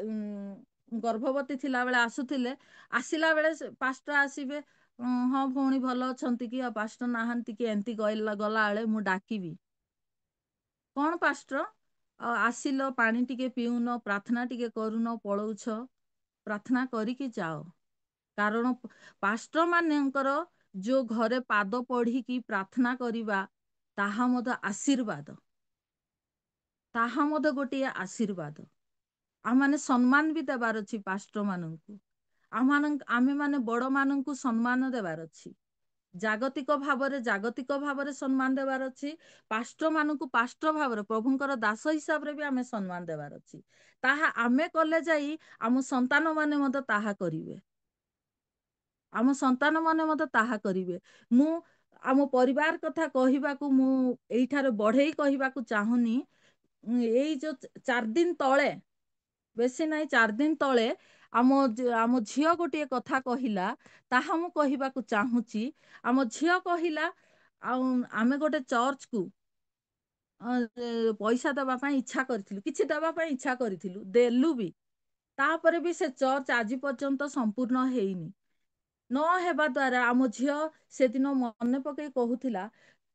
ଗର୍ଭବତୀ ଥିଲା ବେଳେ ଆସୁଥିଲେ, ଆସିଲା ବେଳେ ପାଷ୍ଟର ଆସିବେ, ହଁ ଭଉଣୀ ଭଲ ଅଛନ୍ତି କି, ଆଉ ପାଷ୍ଟର ନାହାନ୍ତି କି, ଏମିତି ଗଲା ବେଳେ ମୁଁ ଡାକିବି, କଣ ପାଷ୍ଟର ଆଉ ଆସିଲ, ପାଣି ଟିକେ ପିଉନ, ପ୍ରାର୍ଥନା ଟିକେ କରୁନ, ପଳଉଛ, ପ୍ରାର୍ଥନା କରିକି ଯାଅ। କାରଣ ପାଷ୍ଟର ମାନଙ୍କର ଯୋଉ ଘରେ ପାଦ ପଢିକି ପ୍ରାର୍ଥନା କରିବା, ତାହା ମଧ୍ୟ ଆଶୀର୍ବାଦ, ତାହା ମଧ୍ୟ ଗୋଟିଏ ଆଶୀର୍ବାଦ। ଆମମାନେ ସମ୍ମାନ ବି ଦେବାର ଅଛି ପାଷ୍ଟର ମାନଙ୍କୁ। ଆମେ ମାନେ ବଡ ମାନଙ୍କୁ ସମ୍ମାନ ଦେବାର ଅଛି। ଜାଗତିକ ଭାବରେ ସମ୍ମାନ ଦେବାର ଅଛି। ପାଷ୍ଟର ମାନଙ୍କୁ ପାଷ୍ଟର ଭାବରେ, ପ୍ରଭୁଙ୍କର ଦାସ ହିସାବରେ ବି ଆମେ ସମ୍ମାନ ଦେବାର ଅଛି। ତାହା ଆମେ କଲେ ଯାଇ ଆମ ସନ୍ତାନ ମାନେ ମଧ୍ୟ ତାହା କରିବେ। ଆମ ସନ୍ତାନ ମାନେ ମଧ୍ୟ ତାହା କରିବେ। ମୁଁ ଆମ ପରିବାର କଥା କହିବାକୁ ମୁଁ ଏଇଠାରେ ବଢେଇ କହିବାକୁ ଚାହୁଁନି। ଏଇ ଯୋଉ 4 ଦିନ ତଳେ, ବେଶୀ ନାହିଁ 4 ଦିନ ତଳେ ଆମ ଝିଅ ଗୋଟିଏ କଥା କହିଲା, ତାହା ମୁଁ କହିବାକୁ ଚାହୁଁଛି। ଆମ ଝିଅ କହିଲା, ଆଉ ଆମେ ଗୋଟେ ଚର୍ଚ୍ଚକୁ ପଇସା ଦେବା ପାଇଁ ଇଚ୍ଛା କରିଥିଲୁ, କିଛି ଦେବା ପାଇଁ ଇଚ୍ଛା କରିଥିଲୁ, ଦେଲୁ ବି। ତାପରେ ବି ସେ ଚର୍ଚ୍ଚ ଆଜି ପର୍ଯ୍ୟନ୍ତ ସମ୍ପୂର୍ଣ୍ଣ ହେଇନି। ନ ହେବା ଦ୍ୱାରା ଆମ ଝିଅ ସେଦିନ ମନେ ପକେଇ କହୁଥିଲା,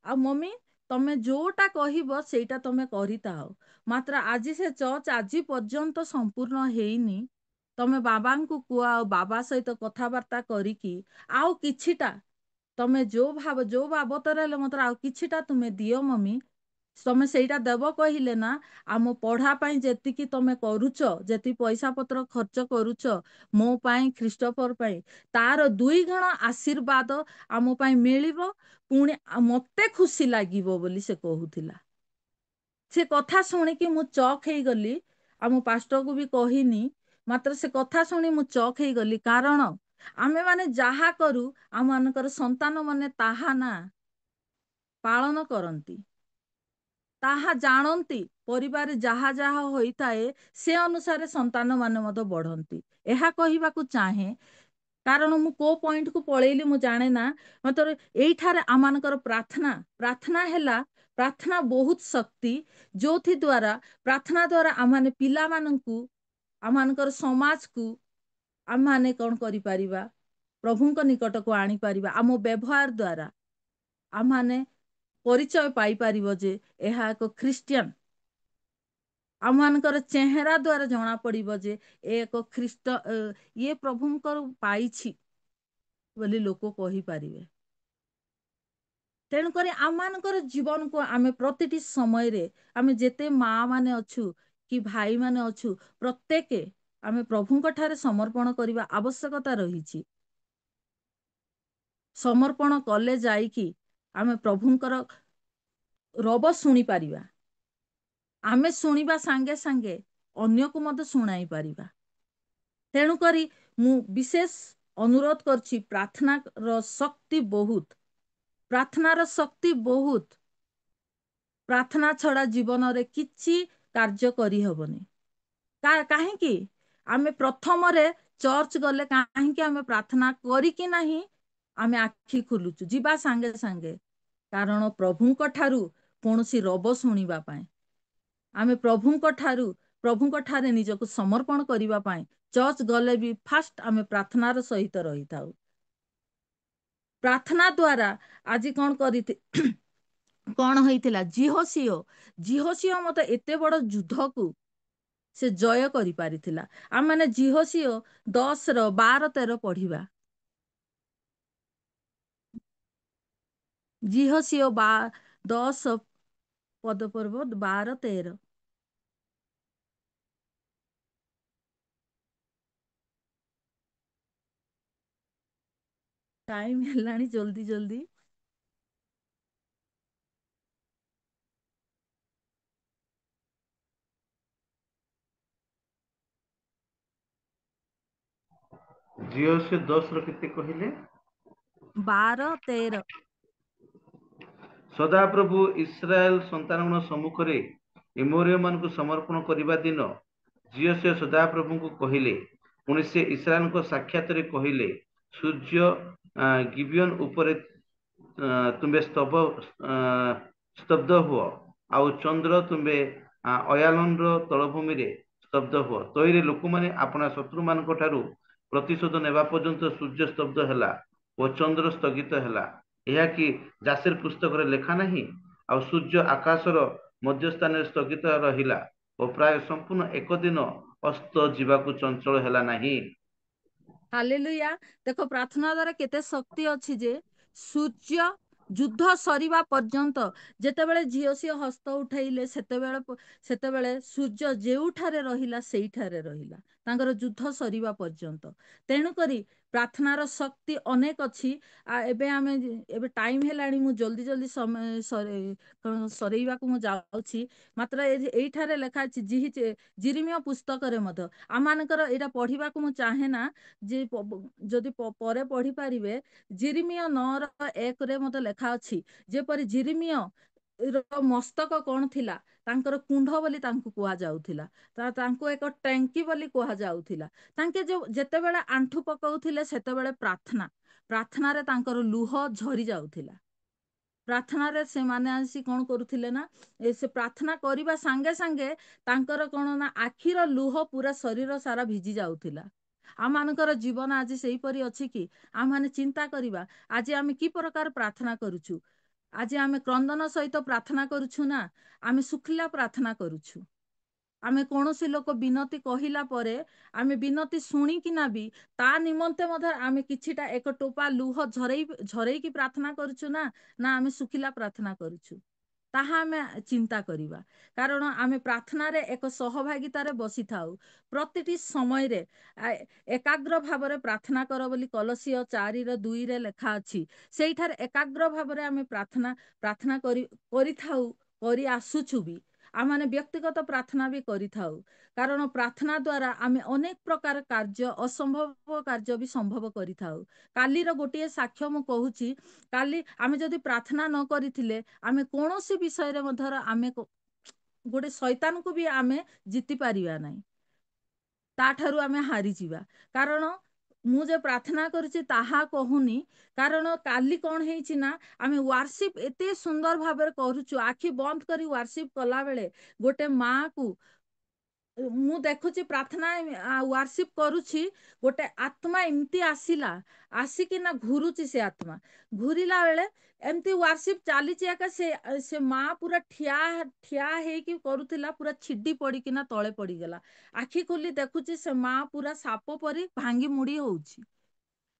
ଆଉ ମମି ତମେ ଯୋଉଟା କହିବ ସେଇଟା ତମେ କରିଥାଅ। ମାତ୍ର ଆଜି ସେ ଚର୍ଚ୍ଚ ଆଜି ପର୍ଯ୍ୟନ୍ତ ସମ୍ପୂର୍ଣ୍ଣ ହେଇନି। ତମେ ବାବାଙ୍କୁ କୁହ, ଆଉ ବାବା ସହିତ କଥାବାର୍ତ୍ତା କରିକି ଆଉ କିଛିଟା ତମେ ଯୋଉ ବାବଦରେ ହେଲେ ମାତ୍ର ଆଉ କିଛିଟା ତୁମେ ଦିଅ ମମି। ତମେ ସେଇଟା ଦେବ କହିଲେ ନା, ଆମ ପଢା ପାଇଁ ଯେତିକି ତମେ କରୁଛ, ଯେତିକି ପଇସା ପତ୍ର ଖର୍ଚ୍ଚ କରୁଛ ମୋ ପାଇଁ, ଖ୍ରୀଷ୍ଟୋଫର ପାଇଁ, ତାର 2 ଗୁଣ ଆଶୀର୍ବାଦ ଆମ ପାଇଁ ମିଳିବ। ପୁଣି ମତେ ଖୁସି ଲାଗିବ ବୋଲି ସେ କହୁଥିଲା। ସେ କଥା ଶୁଣିକି ମୁଁ ଚକ୍ ହେଇଗଲି। ଆମ ପାଷ୍ଟରକୁ ବି କହିନି, ମାତ୍ର ସେ କଥା ଶୁଣି ମୁଁ ଚକ୍ ହେଇଗଲି। କାରଣ ଆମେ ମାନେ ଯାହା କରୁ, ଆମମାନଙ୍କର ସନ୍ତାନ ମାନେ ତାହା ନା ପାଳନ କରନ୍ତି, ତାହା ଜାଣନ୍ତି। ପରିବାରରେ ଯାହା ଯାହା ହୋଇଥାଏ ସେ ଅନୁସାରେ ସନ୍ତାନ ମାନେ ମଧ୍ୟ ବଢନ୍ତି। ଏହା କହିବାକୁ ଚାହେଁ, କାରଣ ମୁଁ କୋଉ ପଏଣ୍ଟକୁ ପଳେଇଲି ମୁଁ ଜାଣେ ନା। ମାତ୍ର ଏଇଠାରେ ଆମମାନଙ୍କର ପ୍ରାର୍ଥନା ହେଲା, ପ୍ରାର୍ଥନା ବହୁତ ଶକ୍ତି, ଯୋଉଥି ଦ୍ୱାରା ପ୍ରାର୍ଥନା ଦ୍ୱାରା ଆମମାନେ ପିଲାମାନଙ୍କୁ, ଆମମାନଙ୍କର ସମାଜକୁ ଆମମାନେ କଣ କରିପାରିବା, ପ୍ରଭୁଙ୍କ ନିକଟକୁ ଆଣିପାରିବା। ଆମ ବ୍ୟବହାର ଦ୍ୱାରା ଆମମାନେ ପରିଚୟ ପାଇପାରିବ ଯେ ଏହା ଏକ ଖ୍ରୀଷ୍ଟିଆନ। ଆମମାନଙ୍କର ଚେହେରା ଦ୍ୱାରା ଜଣା ପଡିବ ଯେ ଏକ ଇଏ ପ୍ରଭୁଙ୍କର ପାଇଛି ବୋଲି ଲୋକ କହିପାରିବେ। ତେଣୁକରି ଆମମାନଙ୍କର ଜୀବନକୁ ଆମେ ପ୍ରତିଟି ସମୟରେ, ଆମେ ଯେତେ ମା ମାନେ ଅଛୁ କି ଭାଇ ମାନେ ଅଛୁ, ପ୍ରତ୍ୟେକ ଆମେ ପ୍ରଭୁଙ୍କ ଠାରେ ସମର୍ପଣ କରିବା ଆବଶ୍ୟକତା ରହିଛି। ସମର୍ପଣ କଲେ ଯାଇକି ଆମେ ପ୍ରଭୁଙ୍କର ରବ ଶୁଣିପାରିବା। ଆମେ ଶୁଣିବା ସାଙ୍ଗେ ସାଙ୍ଗେ ଅନ୍ୟକୁ ମଧ୍ୟ ଶୁଣାଇ ପାରିବା। ତେଣୁକରି ମୁଁ ବିଶେଷ ଅନୁରୋଧ କରୁଛି, ପ୍ରାର୍ଥନାର ଶକ୍ତି ବହୁତ, ପ୍ରାର୍ଥନାର ଶକ୍ତି ବହୁତ। ପ୍ରାର୍ଥନା ଛଡା ଜୀବନରେ କିଛି କାର୍ଯ୍ୟ କରିହବନି। କାହିଁକି ଆମେ ପ୍ରଥମରେ ଚର୍ଚ୍ଚ ଗଲେ, କାହିଁକି ଆମେ ପ୍ରାର୍ଥନା କରିକି ନାହିଁ ଆମେ ଆଖି ଖୋଲୁଛୁ ଯିବା ସାଙ୍ଗେ ସାଙ୍ଗେ? କାରଣ ପ୍ରଭୁଙ୍କ ଠାରୁ କୌଣସି ରବ ଶୁଣିବା ପାଇଁ, ଆମେ ପ୍ରଭୁଙ୍କ ଠାରେ ନିଜକୁ ସମର୍ପଣ କରିବା ପାଇଁ ଚର୍ଚ୍ଚ ଗଲେ ବି ଫାଷ୍ଟ ଆମେ ପ୍ରାର୍ଥନାର ସହିତ ରହିଥାଉ। ପ୍ରାର୍ଥନା ଦ୍ୱାରା ଆଜି କଣ ହେଇଥିଲା, ଜିହୋସିଓ ମତେ ଏତେ ବଡ ଯୁଦ୍ଧକୁ ସେ ଜୟ କରିପାରିଥିଲା। ଆମମାନେ ଜିହୋସିଓ 10:12-13 ପଢିବା। ଜିହୋସିଓ 10 ପଦପର୍ବ 12-13। ଟାଇମ ହେଲାଣି, ଜଲ୍ଦି ଜଲ୍ଦି। ଜିଓସି 10 କେତେ କହିଲେ? 12-13। ସଦାପ୍ରଭୁ ଇସ୍ରାଏଲ ସନ୍ତାନଗଣ ସମ୍ମୁଖରେ ଏମୋରିୟମାନଙ୍କୁ ସମର୍ପଣ କରିବା ଦିନ ଜିଓସିଓ ସଦାପ୍ରଭୁଙ୍କୁ କହିଲେ। ପୁଣି ସେ ଇସ୍ରାଏଲଙ୍କ ସାକ୍ଷାତରେ କହିଲେ, ସୂର୍ଯ୍ୟ ଗିବିଅନ ଉପରେ ତୁମେ ସ୍ତବ୍ଧ ହୁଅ, ଆଉ ଚନ୍ଦ୍ର ତୁମେ ଅୟାଲନର ତଳଭୂମିରେ ସ୍ତବ୍ଧ ହୁଅ। ତହିଁରେ ଲୋକମାନେ ଆପଣା ଶତ୍ରୁମାନଙ୍କ ଠାରୁ ପ୍ରତିଶୋଧ ନେବା ପର୍ଯ୍ୟନ୍ତ ସୂର୍ଯ୍ୟ ସ୍ତବ୍ଧ ହେଲା ଓ ଚନ୍ଦ୍ର ସ୍ଥଗିତ ହେଲା। ଏହା କି ଜାସେର ପୁସ୍ତକରେ ଲେଖା ନାହିଁ? ଆଉ ସୂର୍ଯ୍ୟ ଆକାଶର ମଧ୍ୟସ୍ଥାନରେ ସ୍ଥଗିତ ରହିଲା ଓ ପ୍ରାୟ ସମ୍ପୂର୍ଣ୍ଣ 1 ଦିନ ଅସ୍ତ ଯିବାକୁ ଚଞ୍ଚଳ ହେଲା ନାହିଁ। ହାଲେଲୁୟା। ଦେଖ ପ୍ରାର୍ଥନା ଦ୍ୱାରା କେତେ ଶକ୍ତି ଅଛି ଯେ ସୂର୍ଯ୍ୟ ଯୁଦ୍ଧ ସରିବା ପର୍ଯ୍ୟନ୍ତ, ଯେତେବେଳେ ଜିଓସିଓ ହସ୍ତ ଉଠେଇଲେ ସେତେବେଳେ ସୂର୍ଯ୍ୟ ଯେଉଁଠାରେ ରହିଲା ସେଇଠାରେ ରହିଲା, ତାଙ୍କର ଯୁଦ୍ଧ ସରିବା ପର୍ଯ୍ୟନ୍ତ। ତେଣୁକରି ପ୍ରାର୍ଥନାର ଶକ୍ତି ଅନେକ ଅଛି। ଏବେ ଟାଇମ ହେଲାଣି, ମୁଁ ଜଲ୍ଦି ଜଲ୍ଦି ସରେଇବାକୁ ମୁଁ ଯାଉଛି। ମାତ୍ର ଏଇଠାରେ ଲେଖା ଅଛି ଜିରିମିୟ ପୁସ୍ତକରେ ମଧ୍ୟ। ଆମମାନଙ୍କର ଏଇଟା ପଢିବାକୁ ମୁଁ ଚାହେଁ ନା, ଯେ ଯଦି ପରେ ପଢି ପାରିବେ। ଜିରିମିୟ 9:1 ମଧ୍ୟ ଲେଖା ଅଛି, ଯେପରି ଜିରିମିୟ ର ମସ୍ତକ କଣ ଥିଲା, ତାଙ୍କର କୁଣ୍ଢ ବୋଲି ତାଙ୍କୁ କୁହାଯାଉଥିଲା। ତାଙ୍କୁ ଏକ ଟାଙ୍କି ବୋଲି କୁହାଯାଉଥିଲା। ତାଙ୍କେ ଯେତେବେଳେ ଆଣ୍ଠୁ ପକାଉଥିଲେ ସେତେବେଳେ ପ୍ରାର୍ଥନାରେ ତାଙ୍କର ଲୁହ ଝରି ଯାଉଥିଲା। ପ୍ରାର୍ଥନାରେ ସେମାନେ ଆସି କଣ କରୁଥିଲେ ନା, ସେ ପ୍ରାର୍ଥନା କରିବା ସାଙ୍ଗେ ସାଙ୍ଗେ ତାଙ୍କର କଣ ନା ଆଖିର ଲୁହ ପୁରା ଶରୀର ସାରା ଭିଜି ଯାଉଥିଲା। ଆମମାନଙ୍କର ଜୀବନ ଆଜି ସେହିପରି ଅଛି କି? ଆମମାନେ ଚିନ୍ତା କରିବା, ଆଜି ଆମେ କି ପ୍ରକାର ପ୍ରାର୍ଥନା କରୁଛୁ? आज आमे क्रंदन सहित प्रार्थना करूछु ना आमे सुखिला प्रार्थना करूछु आमे कौनसी लोक विनती कहिला परे आमे विनती शुणी कि ना भी ता निमंते मधर आमे किछिटा एक टोपा लुह झरई की प्रार्थना करूछु ना ना आमे सुखिला प्रार्थना करूछु ताहा आमे चिंता करिबा कारण आमे प्रार्थना रे एक सहभागितारे बसी थाउ प्रतिटी समय रे एकाग्र भावरे प्रार्थना कर बोली कलसिय 4:2 रे लेखा अछि सेइठार एकाग्र भावरे आमे प्रार्थना करि थाउ करि आसुछु भी आमे व्यक्तिगत प्रार्थना भी करि थाउ कारण प्रार्थना द्वारा आमे अनेक प्रकार कार्य असंभव कार्य भी संभव करि थाउ काली रो गोटिए साक्ष्य मु कहूची काली आमे जदि प्रार्थना न करिथिले आमे कोनोसी विषय रे मधर आमे गोटे शैतान को भी आमे जीति पारिबा नै ताठारु आमे हारी जीवा कारण मु जे प्रार्थना करूची ताहा कहूनी कारण काली कौन हेची ना आमे वर्शिप एते सुंदर भाबरे करूछु आखि बंद करी वर्शिप कला बेले गोटे माँ को मु देखुची प्रार्थना वर्शिप करूची गोटे आत्मा एमती आसिला आसिकी ना घुरुची से आत्मा घुरिला बेले एमती वर्शिप चालीची एका से माँ पूरा ठिया हेकी करूथिला पूरा छिड्डी पड़ी कि ना तळे पड़ी गला आखि खोली देखुची से माँ पूरा साप परी भांगी मुड़ी होउची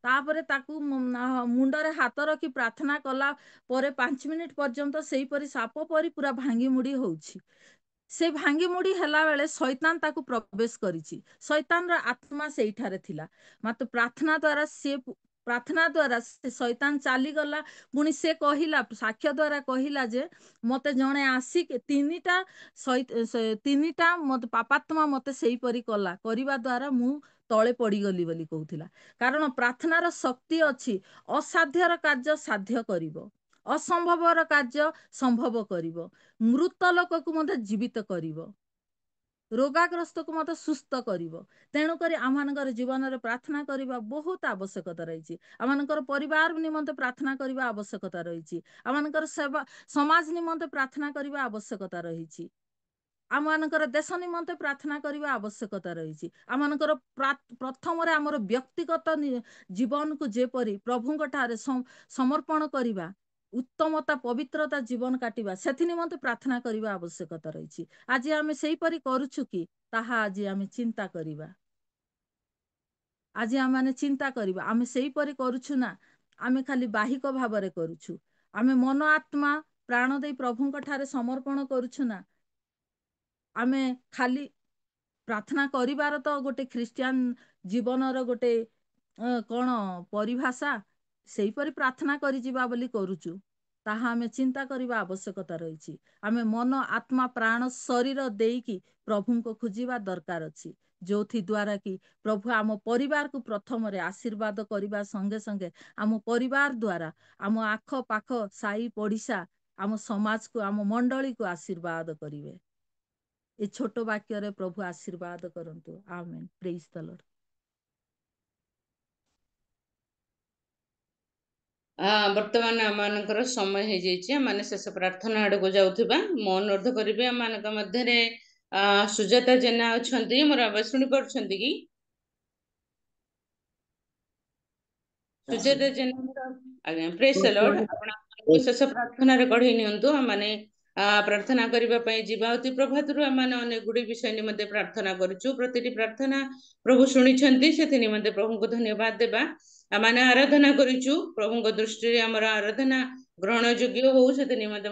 तापरे ताकू मुंडरे हाथ रखी प्रार्थना कला परे 5 मिनिट पर्यंत सेही परी साप परी पूरा भांगी मुड़ी होउची से भांगी मुड़ी हला बेले शैतान ताकू प्रवेश करिची शैतान रा आत्मा सेइठारे थिला मात्र प्रार्थना द्वारा से शैतान चाली गला पुणी से कहिला साक्ष्य द्वारा कहिला जे मते जणे आसी तीनिटा मत पापात्मा मते सेही परी कला करिबा द्वारा मु तळे पड़ी गली बोली कहूथिला कारण प्रार्थनार शक्ति अछि असाध्यर कार्य साध्य करिवो असंभवर कार्य संभव करिवो मृत लोक को मते जीवित करिवो रोगाग्रस्त को मते सुस्थ करिवो तेणु करी आमानकर जीवन रे प्रार्थना करिबा बहुत आवश्यकता रहिछि आमानकर परिवार निमंते प्रार्थना करिबा आवश्यकता रहिछि आमानकर सेवा समाज निमंते प्रार्थना करिबा आवश्यकता रहिछि आमानकर देश निमंते प्रार्थना करिबा आवश्यकता रहिछि आमानकर प्रथम रे हमर व्यक्तिगत जीवन को जेपरी प्रभुଙ୍କ ठारे समर्पण करिबा उत्तमता पवित्रता जीवन काटिबा सेथि निमंते प्रार्थना करिबा आवश्यकता रहिछि आज आमे सेही परी करूछु कि ताहा आज आमे चिंता करिबा आज आमे चिंता करिबा आमे सेही परी करूछु ना आमे खाली बाहिक भावरे करूछु आमे मन आत्मा प्राण देई प्रभुଙ୍କ ठारे समर्पण करूछु ना आमे खाली प्रार्थना करिबार तो गोटे ख्रिस्टियन जीवनर गोटे कौन परिभाषा सेही परी प्रार्थना करि जिबा बोली करूछु ताहा आमे चिंता करिबा आवश्यकता रहिछि आमे मन आत्मा प्राण शरीर देईकी प्रभु को खोजिबा दरकार अछि जोथि द्वारा कि प्रभु आम परिवार को प्रथम रे आशीर्वाद करिबा संगे संगे आम परिवार द्वारा आम आख पाख साई पड़िसा आम समाज को आम मंडली को आशीर्वाद करिवे ए छोट वाक्य रे प्रभु आशीर्वाद करंतु आमेन प्रेज द लॉर्ड वर्तमान आमानकर समय हो जाइए माने शेष प्रार्थना आड़ को जाउथिबा मो अनुरोध करिवे आमानक मध्यरे सुजाता जेना अछंती मोर आवाज सुनि पारुछंती कि सुजाता जेना मोर आज्ञा प्रेज द लॉर्ड आपण शेष प्रार्थना रे कढै नियंतु माने प्रार्थना करिबा पई जीवा अति प्रभातरु आमाने अनेक गुडी विषय निमंते प्रार्थना करूछु प्रतिटी प्रार्थना प्रभु सुनिछंती सेथि निमंते प्रभु को धन्यवाद देबा आमाने आराधना करूछु प्रभु को दृष्टि रे हमर आराधना ग्रहण योग्य हो सेथि निमंते